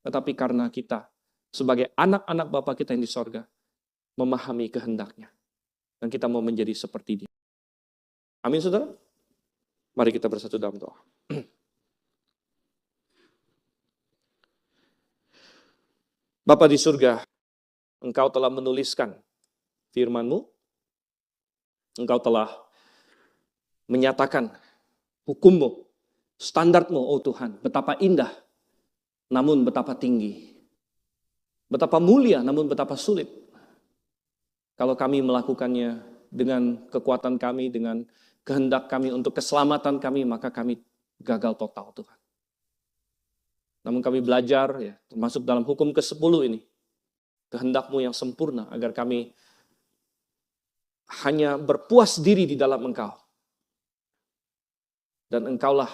Tetapi karena kita sebagai anak-anak Bapa kita yang di sorga memahami kehendaknya. Dan kita mau menjadi seperti Dia. Amin, saudara? Mari kita bersatu dalam doa. Bapa di surga, Engkau telah menuliskan firman-Mu. Engkau telah menyatakan hukum-Mu, standar-Mu, oh Tuhan. Betapa indah, namun betapa tinggi. Betapa mulia, namun betapa sulit. Kalau kami melakukannya dengan kekuatan kami, dengan kehendak kami untuk keselamatan kami, maka kami gagal total Tuhan. Namun kami belajar, ya, termasuk dalam hukum ke-10 ini, kehendak-Mu yang sempurna, agar kami hanya berpuas diri di dalam Engkau. Dan Engkaulah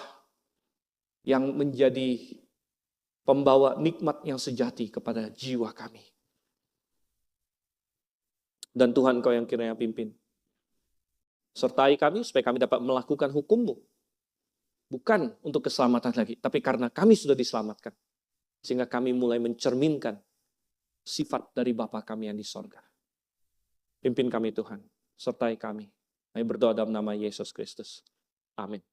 yang menjadi pembawa nikmat yang sejati kepada jiwa kami. Dan Tuhan Kau yang kiranya pimpin. Sertai kami supaya kami dapat melakukan hukum-Mu. Bukan untuk keselamatan lagi, tapi karena kami sudah diselamatkan. Sehingga kami mulai mencerminkan sifat dari Bapa kami yang di sorga. Pimpin kami Tuhan, sertai kami. Kami berdoa dalam nama Yesus Kristus. Amin.